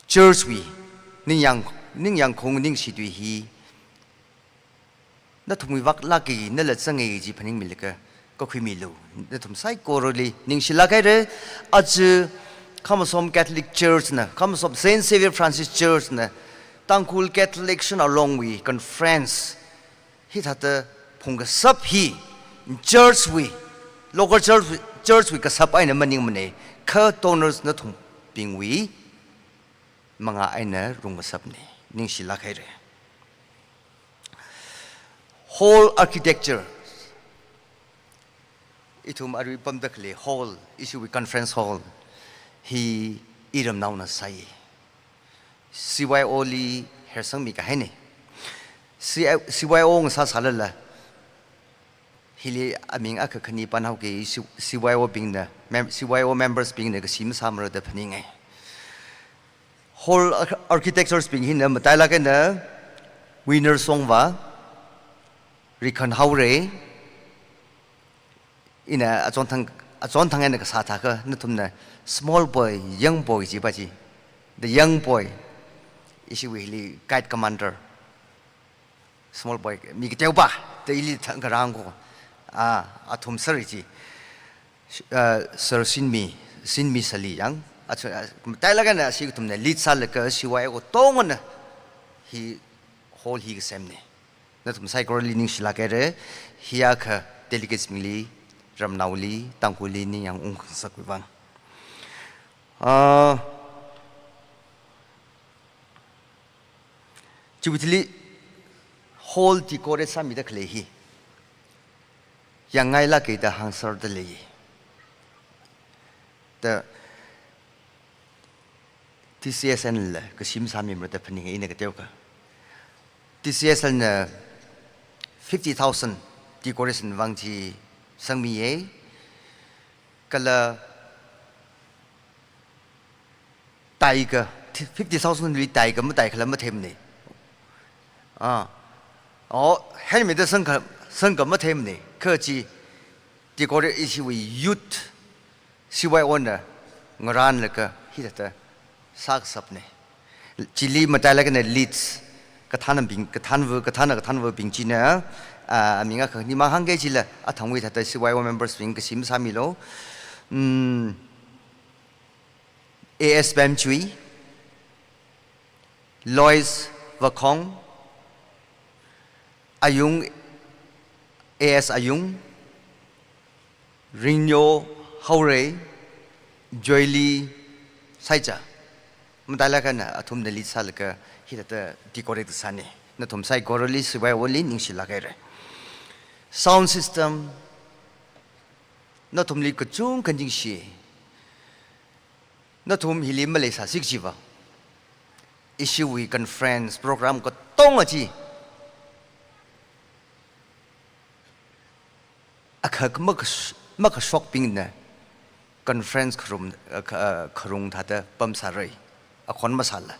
church we ning yang khong ning si dui hi na thumi wak laki na la change ji phaning milka ko khui milu na thum sai koroli ning sila kai re aj Khamasom Catholic Church na Khamasom Saint Xavier Francis Church na Tangkhul Catholic Shanao long we conference hi thata phunga sab hi church we local church we ka sab ai na maning mane kha donors na thum ping we mga ai na rung sab ne ning sila kai re whole architecture. Itum ari pamdakle hall issue with conference hall. He iram nauna sai. CY oli hersang mi kahene. CY ong sa salala. Hili aming akakhani panau ke CYO being the CYO members being the sim samra the paningai. Whole architectures being hinna matala ke na winner songwa Rikan Haure in a Jontang and a Sataka, Natumna, small boy, young boy, Jibaji. The young boy is really guide commander. Small boy, Mikiteuba, the elite Tankarango, Atom Sariji, Sir Sin Sali Young. Talagan, she to the lead salaka, she was Tongan, he hold his semne. That was psychologically Nishilakere, Hiaka, delegates Mili, Ramnauli, Tangkhulini, and Sakwivan. Chibutili hold the Kore Sami the Klehi. Yangai Laki the Hansar the Lay. The TCSN le ke sim sami mrata phani ine ke teu ka TCSN na 50,000 decoration wangji sangmi ye kala taiga 50,000 li taiga ma tai khala ma them ne hen me de sang ka ma them ne ke ji decorate isi we youth si wai owner ngaran le ka hi ta sak sap ne chili ma tai la ka ne leads ka than bing ka than wo bing ji na mi nga ka ni ma hang ge ji la a thang wi ta si wai members bing ka sim sa mi lo AS Bam Chui Lois Vakong Ayung AS Ayung Rinyo Haure Joyli Saija Mdala kana atum dali salaka hita decorate sani na tum sai goroli sibai woli ningshi lagare sound system na tum li kuchung kanjing shi na tum hili malaysia sikjiwa issue we conference program ko tonga ji akak mak shopping na conference kharung thata pam sarai akon masala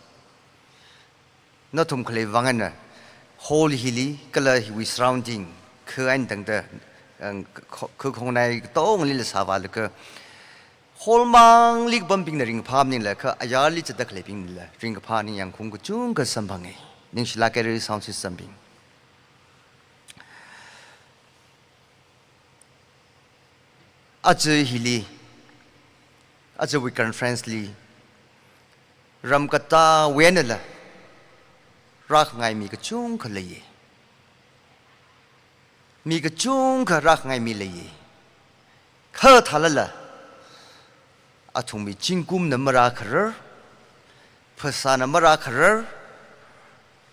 na tum khle wangana whole hili kala we surrounding khain dang da khong nai tong li sawal ka whole mang lik bumping na ring pham ni la kha ayali chadak leping ni la ring pha ni yang khung ku chung ka sambangai ning shila ka ri sound system bing aje hili aje we conference li ram kata wenala rak ngai mi ka chung ka leye mi ka chung ka rak ngai mi leye kha thalala athung mi chingkum na mara khar phasa na mara khar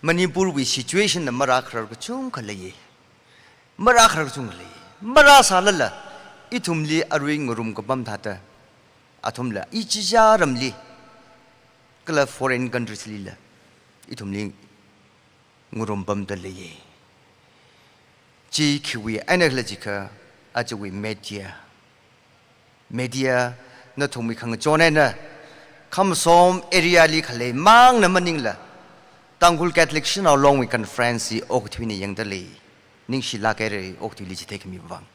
manipur wi situation na mara khar ka chung ka leye mara khar ka chung leye mara salala ithumli arui ngurum ka bam thata athumla ichija ramli kala foreign countries lila ithumli ngurum bam da leye ji khiwi analytical ajawi media na thumi khang chone na Khamasom area li khale mang na maningla Tangkhul Catholic Shanao long we conference oktwini yang dali ning shila kere oktwili ji take mi bang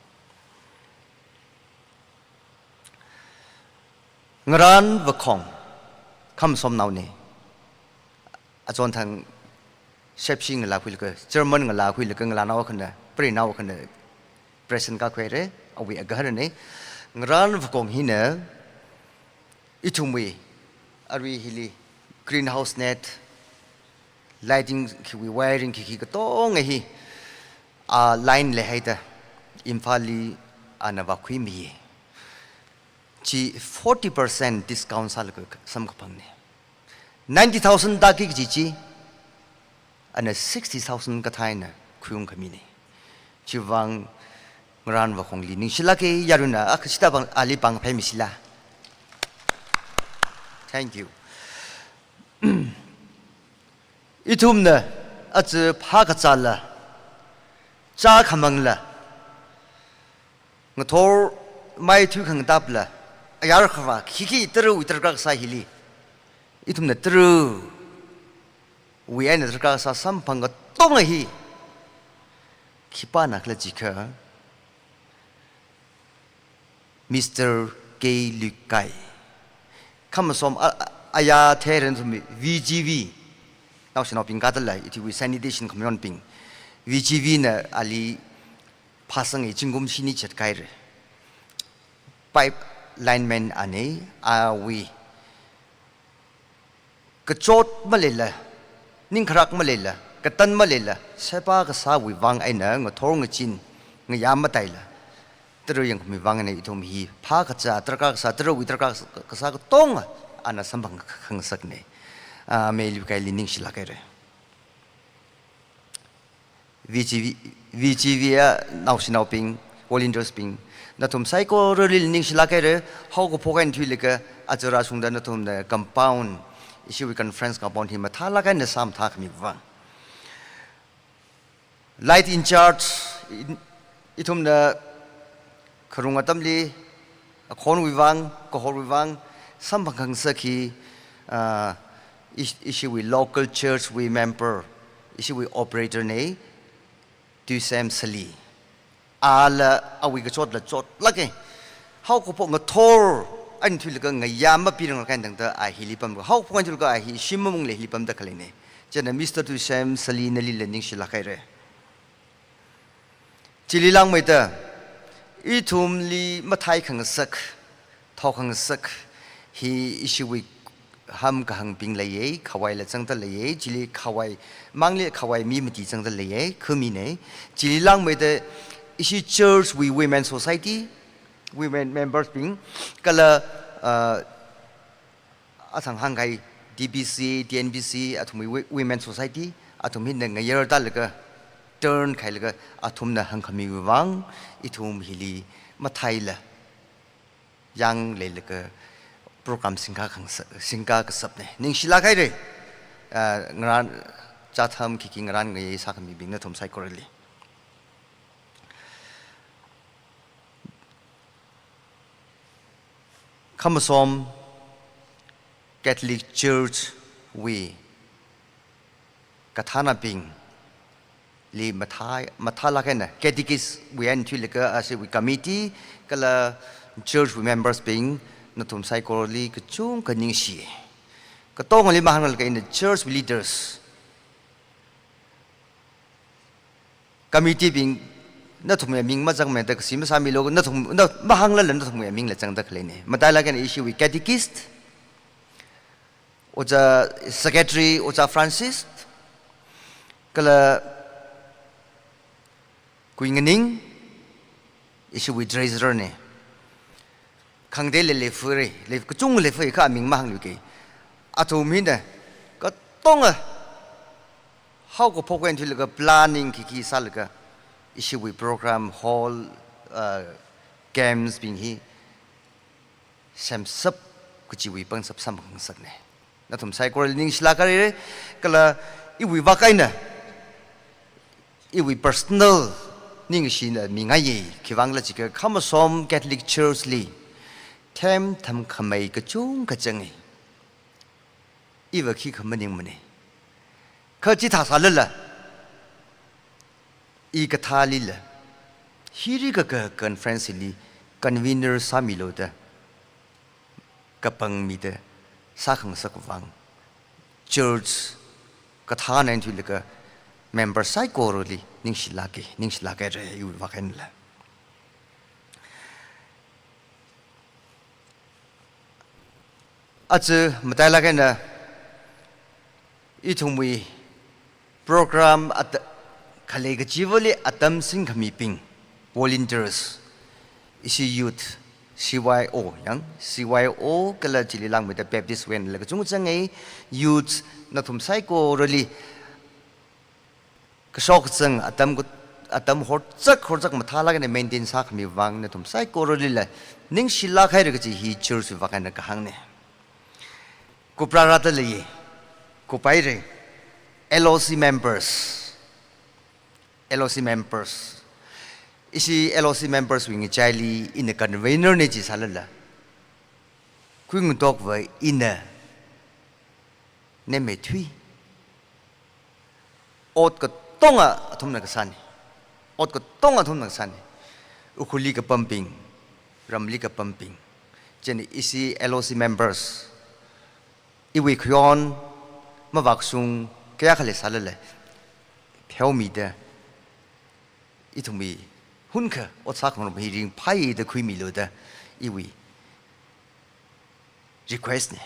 ngaran vakong Khamasom naw ne ajon thang shepsing la khwil ka German ngala khwil ka ngala naw khana pre naw khana present ka khwere awi agar ne ngaran vakong hina itumwe arwi hili greenhouse net lighting ki wiring ki ka tong hi line le haida imphali anava khwi mi chi 40% discount sal ka sam ka pang ne 90,000 da ki ji chi ana 60,000 ka thaina khuyung khami ne chi wang ngran wa khong li ning sila ke yaruna akhista bang ali pang phai mi sila thank you itumna ach pha ka chala cha khamangla ngathor mai thu khang tapla ayar khawa khiki tru utarka sa hili itumna tru we ana tarka sa sampang tonga hi khipa nakla jikha Mr. K. Lukai Khamasom aya theren sumi VGV national ping kadala iti we sanitation community ping VGV na ali phasang e chingum sini chatkai re pipe lineman ane we kachot malela ningkhrak malela katan malela sepa ka sa wi wang aina ngathor ngachin ngayam taila tero yang mi wang ne itom hi pha ka cha traka sa tero wi traka ka sa ka tong ana sambang khang sak ne me li kai lining shila kai re VGV national ping volunteers ping na tum psycho ril ning shila kai re ho ko phokan thui le ka ajara sungda na tum da compound issue we conference upon him thala kan na sam thak mi wang light in charge itum na kharung atamli khon wiwang ko hor wiwang sam bangkhang sakhi issue we local church we member issue we operator ne tu sam sali ala awi ga chot la ke how ko po nga thor anh thui ka nga yam ma pirang kan dang ta a hilipam how po kan ka a hi shimmung le hilipam da khaline chana mr tu sam sali na li lening shila kai re chililang mai ta I thum li mathai khang sak thau khang sak hi issue we ham ka hang ping lai khawai la chang ta lai chili khawai mangle khawai mi mati chang ta lai khumi ne chili lang me the issue church we women society women members ping kala athang hangai dbc dnbc athum women society athum hin nga yer ta la turn khai la athum na hang khami wang ithum hili mathai la yang le la program singka ka sap ne ning shila khai re ngran cha tham ki ngran ngai sa khami bing na thum sai korali Khamasom Catholic Church we kathana ping li mathala kana catechist we and thilaka as we committee kala church members being natum psychology kachung kaning si katong ali mahangal ka in the church leaders committee being natum ming majang me ta sim sami log natum mahangla lan natum ming la chang da khlene matala kan issue we catechist oja secretary oja Francis kala kuingening issue we treasurer ne khangde le fure le chung le fure kha ming mahang lu ke athum hin da ka tonga how ko phokwen thil ka planning ki sal ka issue we program hall games being hi sam sap ku chi wi pang sap sam hang sak ne na thum sai ko ning sla ka re kala I wi wa kai na I wi personal ning shi na mi nga ye ki wang la chi ka Khamasom Catholic Church li them tham khamai ka chung ka chang I wa khi kham ning mane kha chi tha sa la I ka tha li la hiri ka conference li convener sami lo da ka pang mi da sa khang sak wang church ka tha nan thu ka member sai ko ro li ning shila ke re yu wa ken la ache matai la ken na I thum wi program at khale ga jivole atam sing khami ping volunteers isi youth CYO yang CYO kala chili lang with the Baptist wen la chung changai youth na thum sai ko really kasok chang atam hor chak mathala ga ne maintain sa khami wang na thum sai ko really la ning shila khai ra chi hi church wa ka na ka hang ne ko pra ta le ko pai re LOC members isi LOC members wing chali in the convener ne chi salala kuing tok wa ina ne me thui ot ka tonga athum na ka san ot ka tonga athum na ka san ukhuli ka pumping ramli ka pumping chen isi LOC members iwi khyon ma waksung kaya khale salala pheu mi da itumi hunka otsak mon hearing pai the kwimi lo da iwi request ne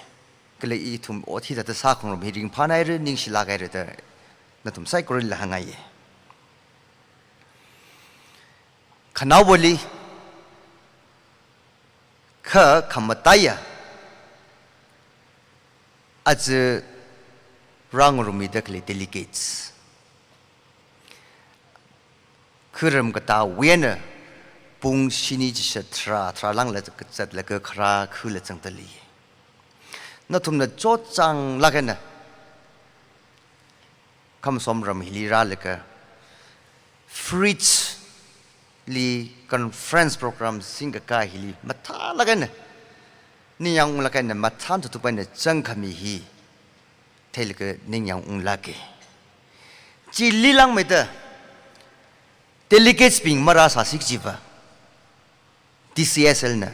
kale itum othi da sak mon hearing phanai re ning shila ga re da na tum sai koril la hangai khanawoli kha khamataya az rang rumi da kle delegates Kuram kata wena pung shini jisha tra lang la zat la ka khra khula chang tali na thum na chot chang la na Khamasom ram hilira leka fridge li conference program singa ka hili matha la na ni yang la na mathan tu pa na chang khami hi thel ka ning yang ung la ke chi li lang me ta delegates being mara sa sik jiva DCSL na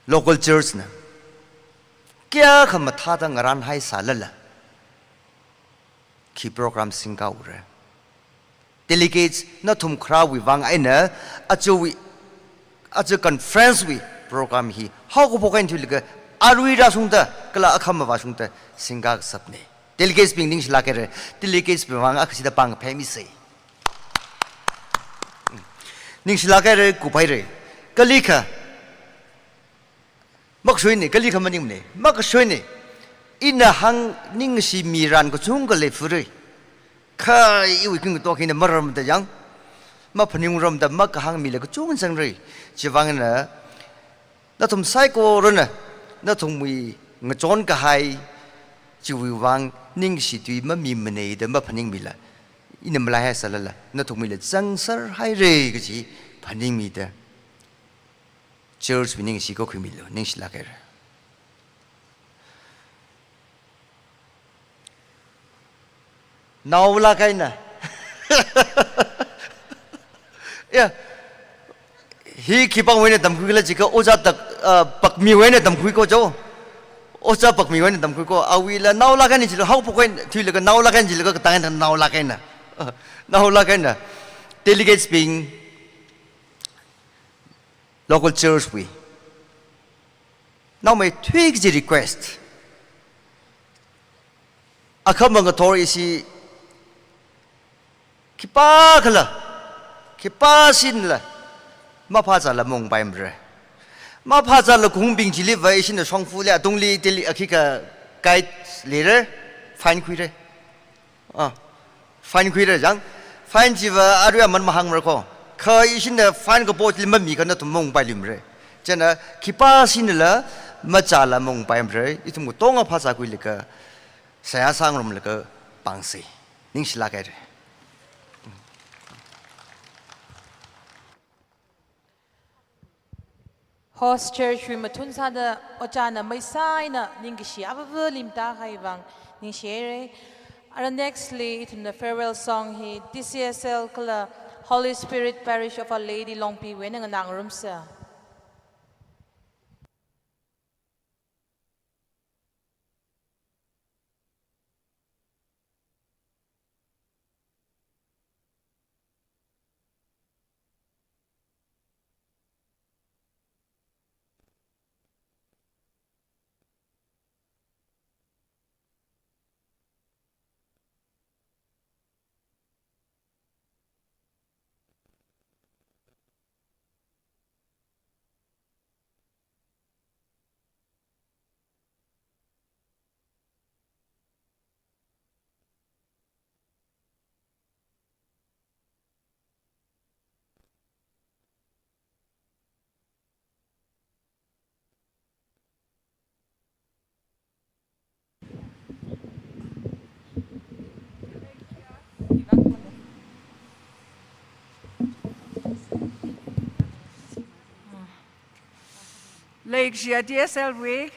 local church na kya kham tha da ngaran hai salala ki program singa ure delegates na thum khra wi wang aina achu conference wi program hi how ko bokain thil arui ra sungta kala akham wa sungta singa sapne delegates being ning shla kere delegates be wang akhsi da pang phemi se ning shla kere ku pai re kalika mak shui ne kalika maning ne mak shui ne ina hang ning si miran ko chung ka le fure kha iwi king to kin maram da yang ma phaning ram da mak hang mi le ko chung sang re chi wang na thum sai ko ro na thum mi ngachon ka hai chi wi wang ning si tui ma mi mane da ma phaning mi la ina mala ha salala na thum mi le chang sar hai re ga chi phaning mi da church wi ning si ko khmi lo ning si la ka now la kai na ya hi khipang wene dam khu la chi ka oja tak pak mi wene dam khu ko jo oja pak mi wene dam khu ko awi la now la kai ni chi how po koin thi la ka now la kai ji la ka tang now la kai na now la kai na delegates being local church we now my tweak the request akamang authority si kipa khala kipa sin la ma pha za la mong bai mre ma pha za la kung bing ji li vai sin de song fu le dong li de li akika guide leader fine kui re fine kui re jang fine ji wa aru man ma hang mer ko kha yi sin de fine ko bo li ma mi ka na tu mong bai lim re chana kipa sin la ma cha la mong bai mre I tu mu tong pha za kui le ka sa sang rom le ka pang si ning si la ka re Host Church we matun sada ochana may na ningishi abavu limta kaibang nishere. And nextly it in the farewell song he DCSL kala Holy Spirit Parish of Our Lady Longpi wenang anang rumsa. Lake DSL week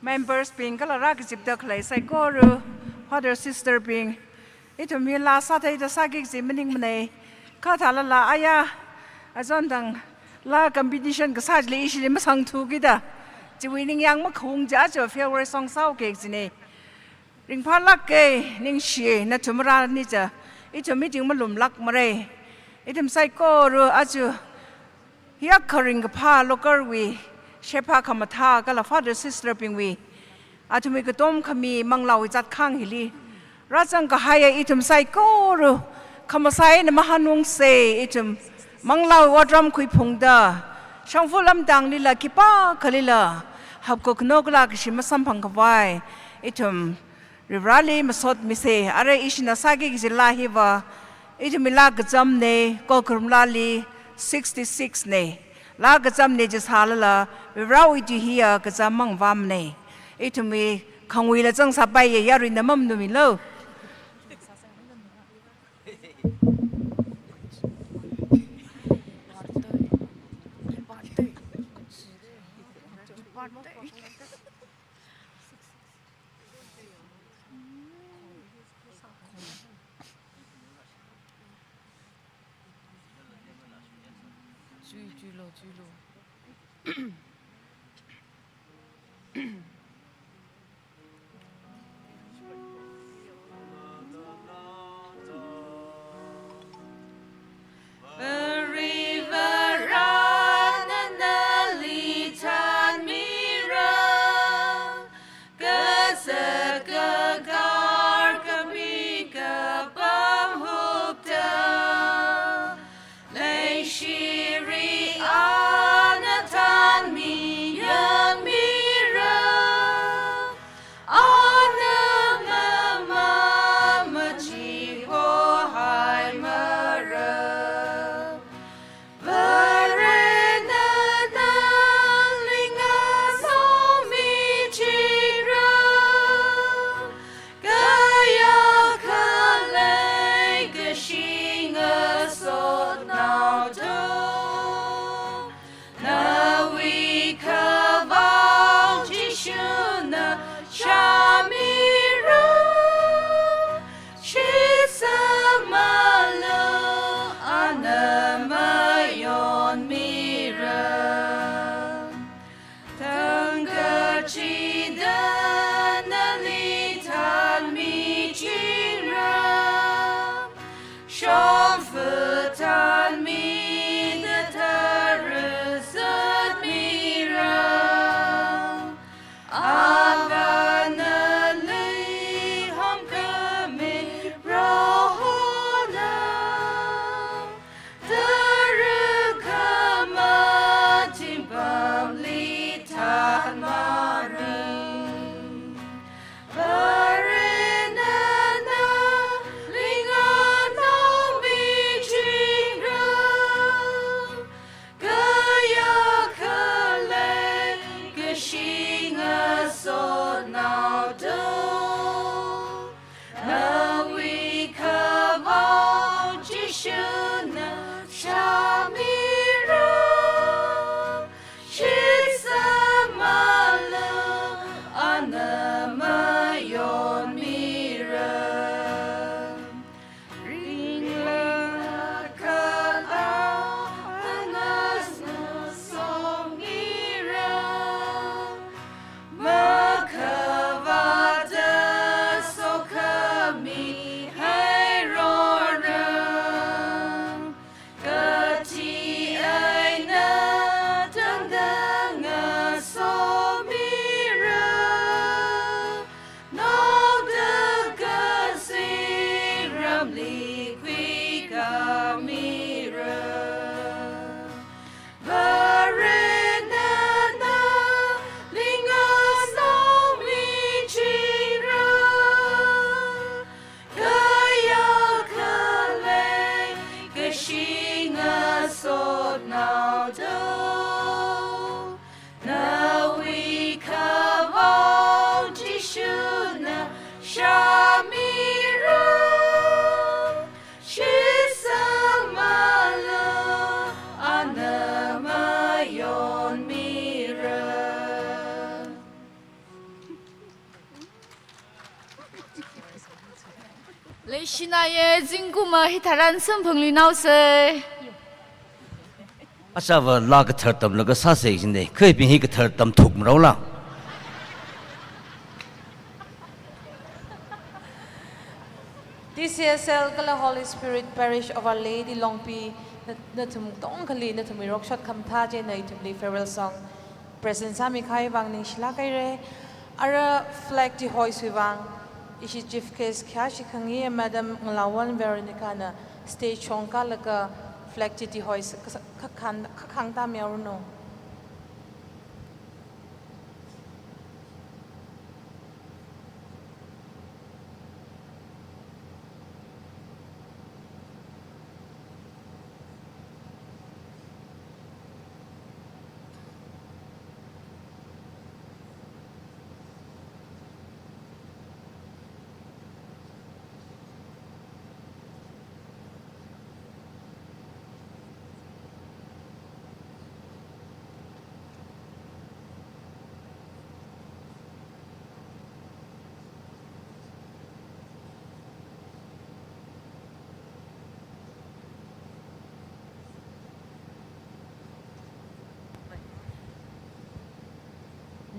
members being kalara gip the clay saikoru father sister being ito mi la sa te da sa gig zimning mne ka thala la aya azon dang la competition ka sa le ishi ma sang thu gi da ji winning yang ma khung ja jo favorite song sao ke zine ring pha lak ke ning shi na tumra ni ja ito meeting ma lum lak mare item saikoru aju ya karing pa local we Shepa Kamatha kala father sister pingwi atumi katom kami manglawi jat khang hili rajang ka haya itum sai ko ru kamasai na mahanung se itum manglawi wadram kui phungda shangfulam dang lila kipa khalila habko knokla kishima sampang kawai itum rivrali masot mise are ishina sagi gilahi wa itum ila gajam ne kokrum lali 66 ne la ga zam ne just halala ra wi ji hi ga zam mang vam ne it me khang wi la chang sa bai ye ya ri na mam nu mi lo Shinaye Zinguma Hitaran Sampungli now say. Asava lag thirtam laga sase jinde koi bin hi thirtam thuk mrawla DCSL Kala Holy Spirit Parish of Our Lady Longpi Natum Tongkali Natumi Rockshot Kamtaje Natively farewell song Present Sami Kai Wang Ning Shlakaire Ara flag di hoist wang Ishi chief case Kyashi Kangi Madam Nglawan Veronica na stage chongka laga flag di hoist kakang miaruno.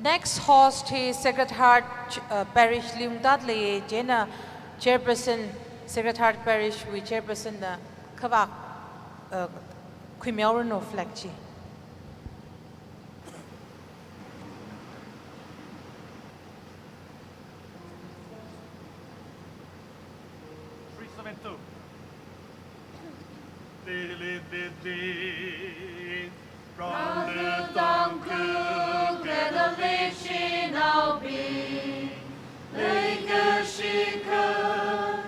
Next host is Secretary Parish Liung Dudley, Jena Chairperson, Secretary Parish, we Chairperson the Kavak Kwimiaurano Flagchi. From the Tangkhul, delegate Shanao be, leadership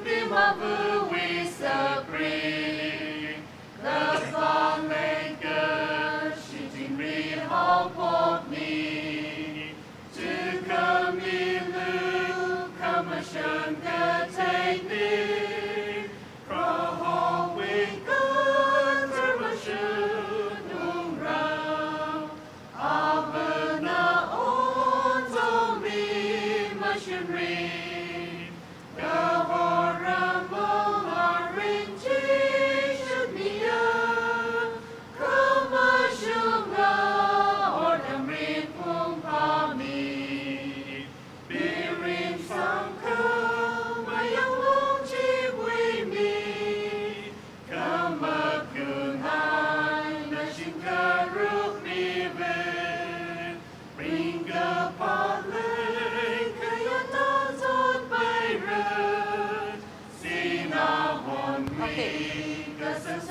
Bimavu with the green, the farm maker, shooting real hope of me, to come in the Khamasom, take me, from we go, Khamasom.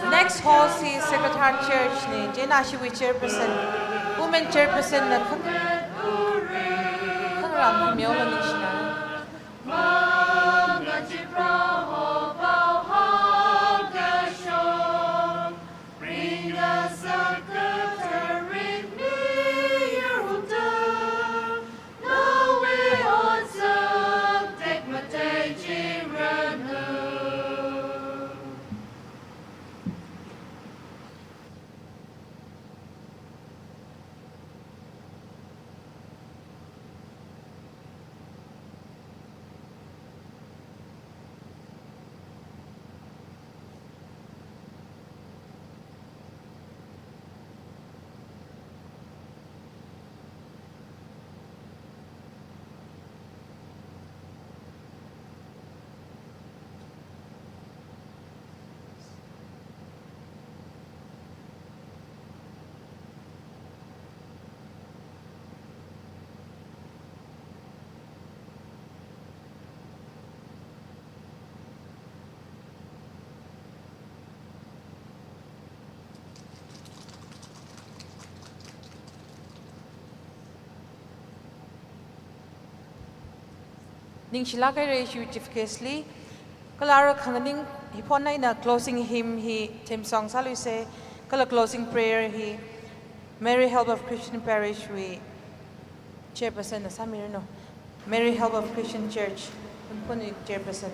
Next host is Secretary Church ni Jena Shiwi Chairperson, Women Chairperson na Khangram Khmiola ni Shanao. Bring a secretary near no way on take my Ning Shila kai ratio chief Kesley, Kalara Kanganing, Hipona in a closing hymn, he Tim Song Saluse, Kala closing prayer, he Mary Help of Christian Parish, we Chairperson the Samirno, Mary Help of Christian Church, Unpuni Chairperson.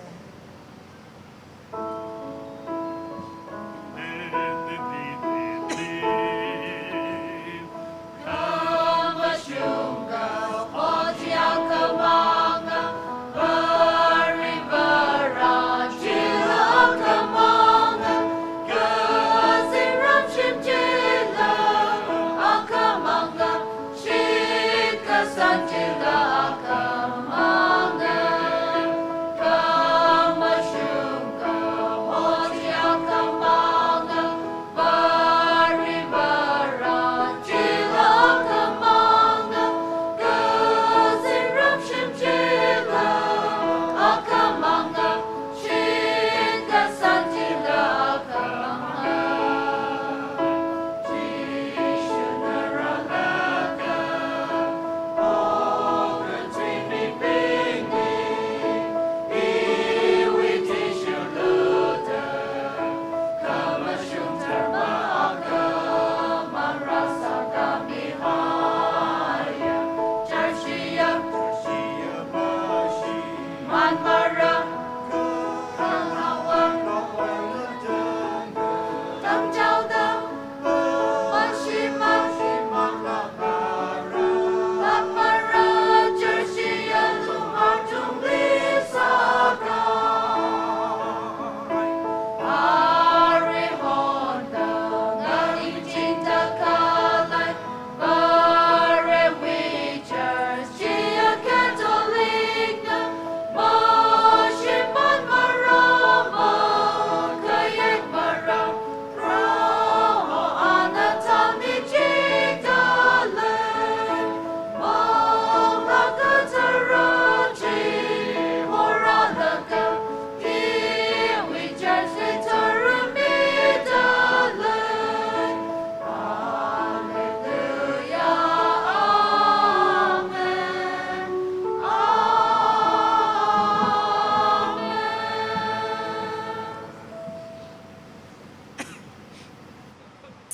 Sanjila Akamanga, Khamasom.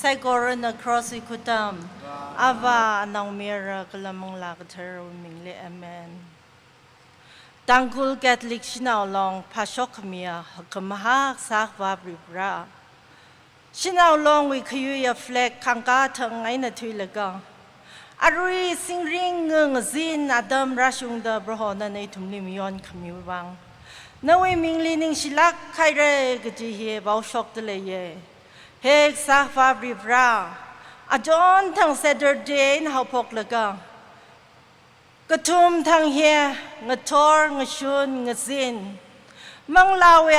Saigor na cross ikutam. Ava nang mira kalamang lakatar mingli amen. Tangkhul Catholic Shanao long pasok mia kamahak sakwa bribra. Shanao long we kayuya flag kangka tang ay na tuilaga. Arui sing ring ng zin adam rashung da broho na na itumlim yon kamiwang. Nawe mingli ning silak kayre gajihe bausok dalaye. Hek sakwa bribra. Ajon tang Saturday na hapok laga. Katum tang here, ngator, ngashun, ngazin. Mang lawe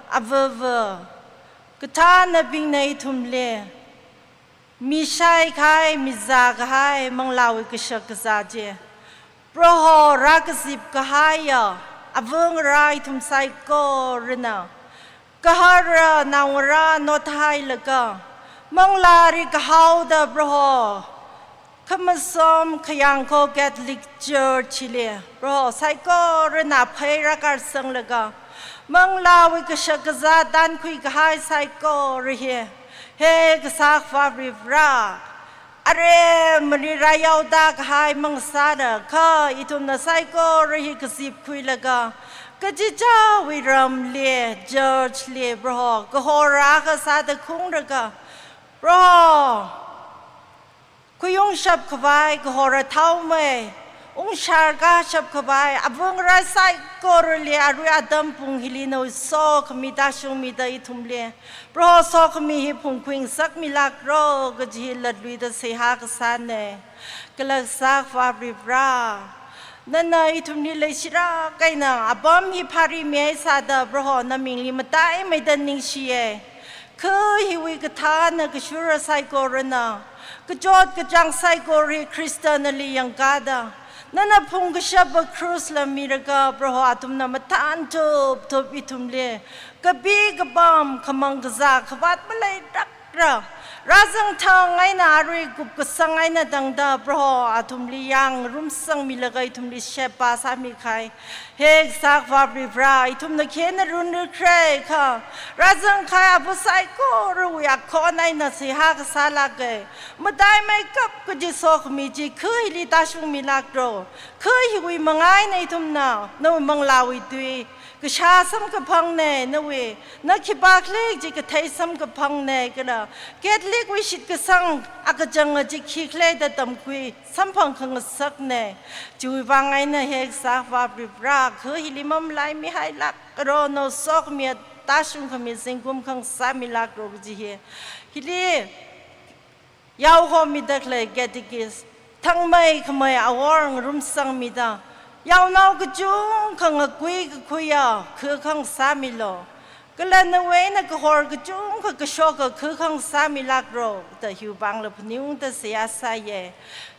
avava. Kata na bing na itumle. Mishai kai, mizagahai, mang lawe kasyak kazaje. Broho rakasip kahaya. Avung rai tum saiko rina. Kahara nawara nothai laga. Mang lari kahau da broho. Khamasom Khayangkho Catholic Church Chile. Bro, saiko rena phaira kar sang laga. Mang lawi ka shakaza dan kui kahai saiko rihe. He kasak fabri vra. Are mani rayau da kahai mang sada. Ka itum na saiko rihe kasip kui laga. Kajija wiram le Church le bro. Kahora ka sada kung laga. Bro. Kuyong shab kabay kahora tau me, sharga shab kabay abung rasai korle aru adam pung hilino so kamidashung mida itumle, bro so kami hipung kuing sak milak ro gaji ladwi da seha kasane, kalag sak fabri bra, nana itumni le shira kaina abam hi pari me sada bro na mingli matai me dan ning shiye, ke hiwi kata na kashura sai korana. Kajot kajang saigori Kristanali yang gada. Nana pung kashaba krus la miraga broho atum na matan top top itum le. Kabi kabam kamang gaza kabat malay dakra. Razang tang ay na ari gup kasang ay na dangda broho atum liyang rumsang milaga itum li shepa sa mikay. Heg sak fabri bra itum na kena runner kray ka. Razang kaya busay ko ruya ko ay na siha kasalagay. Maday may kap kajisok miji kuy li dashung milagro. Kuy hiwi mangay na itum na manglawi dui. Kashasam kapang ne nawe nakibakle ji kathaisam kapang ne kana Catholic wishit kasang akajang ji khikle da tamkui sampang khang sak ne chui bangai na hek sa fa bra kho hilimam lai mi hai lak ro no sok mi tasung khami singkum khang sa mi lak ro ji he hili yaw ho mi dakle getikis thang mai khmai awang rum sang mi da Yao nao ka chung ka nga kui ka kuya ka kang sami lo. Ka lan na way na ka hor ka chung ka shoka ka kang sami lakro. Ta hiu bang la paniung ta siya sa ye.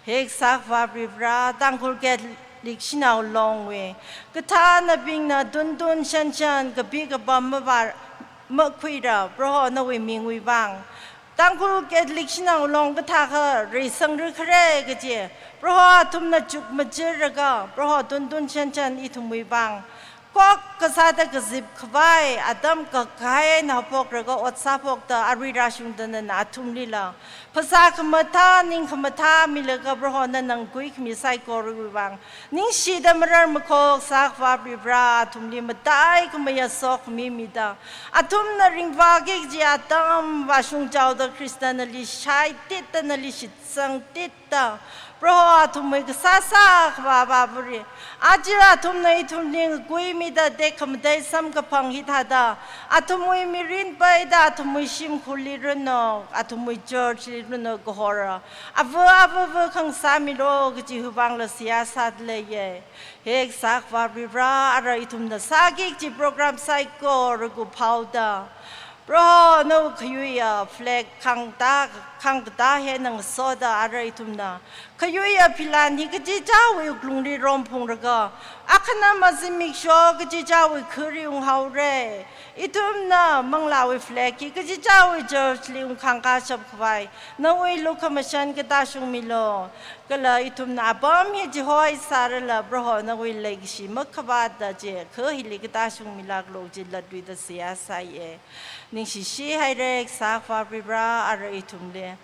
Hek sak fabri bra Tangkhul Catholic Shanao long we. Ka ta na bing na dun dun shan shan ka bi ka bam ma kui ra. Bro na we ming we bang. Tangkhul Catholic Shanao long ka ta ka risang ri kare ka je. Broho tum na juk majiraga, broho dun chan chan itumui bang. Kok kasada kazib kawai, adam ka kaya na hapok raga ot sapok ta ari rashung dana na atum lila. Pasa kamata ning kamata milaga broho na nang kuik misay koru bang. Ning shida marar makok sak fabri bra atum li matay kamaya sok mimida. Atum na ring vagig ji atam washung jaw da Krista na li shay tita na li shitsang tita. Bro, atum may kasasak bababuri. Ajira atum na itum ning gui mida dekam day sam kapang hitada. Atum may mirin bay da atum may shim kuliruno. Atum may George liruno gohora. Avo kang samiro gaji hubang la siyasad leye. Hek sak babibra ara itum na sagik ji program psycho rugu pauda. Bro, no kayuya flag kang da he nang soda ara itum na. Kayuya Pilan, he could jawi gloomy rompuraga. Akana mazimik show, Gajawi Kurium Haure. Itumna, Manglawi Flecky, Gajawi George Lium Kankash of Kwai. No way look a machine Gadashung Milo. Gala itumna bomb he Jehoy Sarala, Broho, no way leg she, Mukabada J, Kohili Gadashung Milaglo, Jilla with the Siasaye. Nishi Hirek, Safa Ribra, Ara Itumde.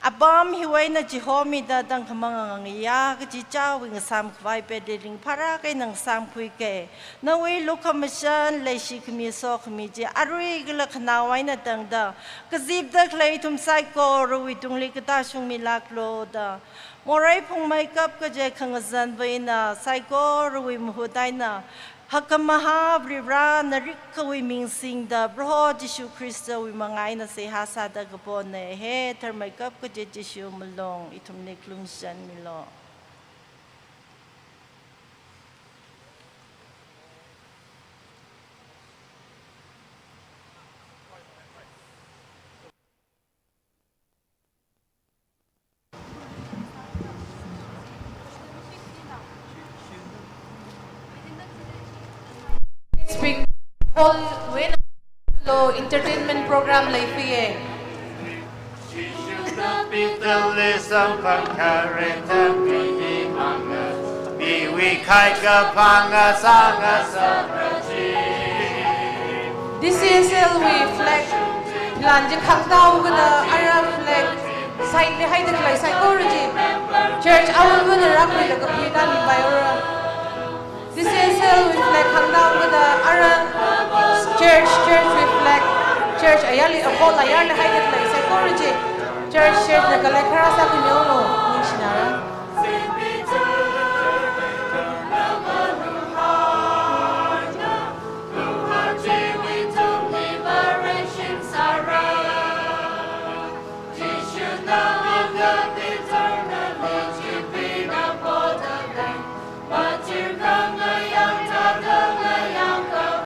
A bomb he went at Jehomi that Dankamang Yak, Jicha, Sam Kwai bedding Paraka and Sam Quike. No way look a machine, lay she me sock me, a regular canal in a dangda. Kazib the clay to psycho, we don't lick a dashung me like loda. Moray pung makeup, Kajakangazan Vena, psycho, we muhudina. Hakamaha, Bribra, Narika, we mean sing the broad Jishu Christo, we mangina say Hasada Gabone, he, her makeup, Kajishu Malong, itum Niklum Shan Milo. Speak whole win lo entertainment program lai fiye. This CSL we flag lan je khang dau gana Arab flag side le hai dak lai psychology church awal gana rak le ka phida ni bayora. This CSL we flag khang dau gana Arab church we flag church ayali apol ayar le hai dak lai psychology church na kala khara sa ki no ni sinara.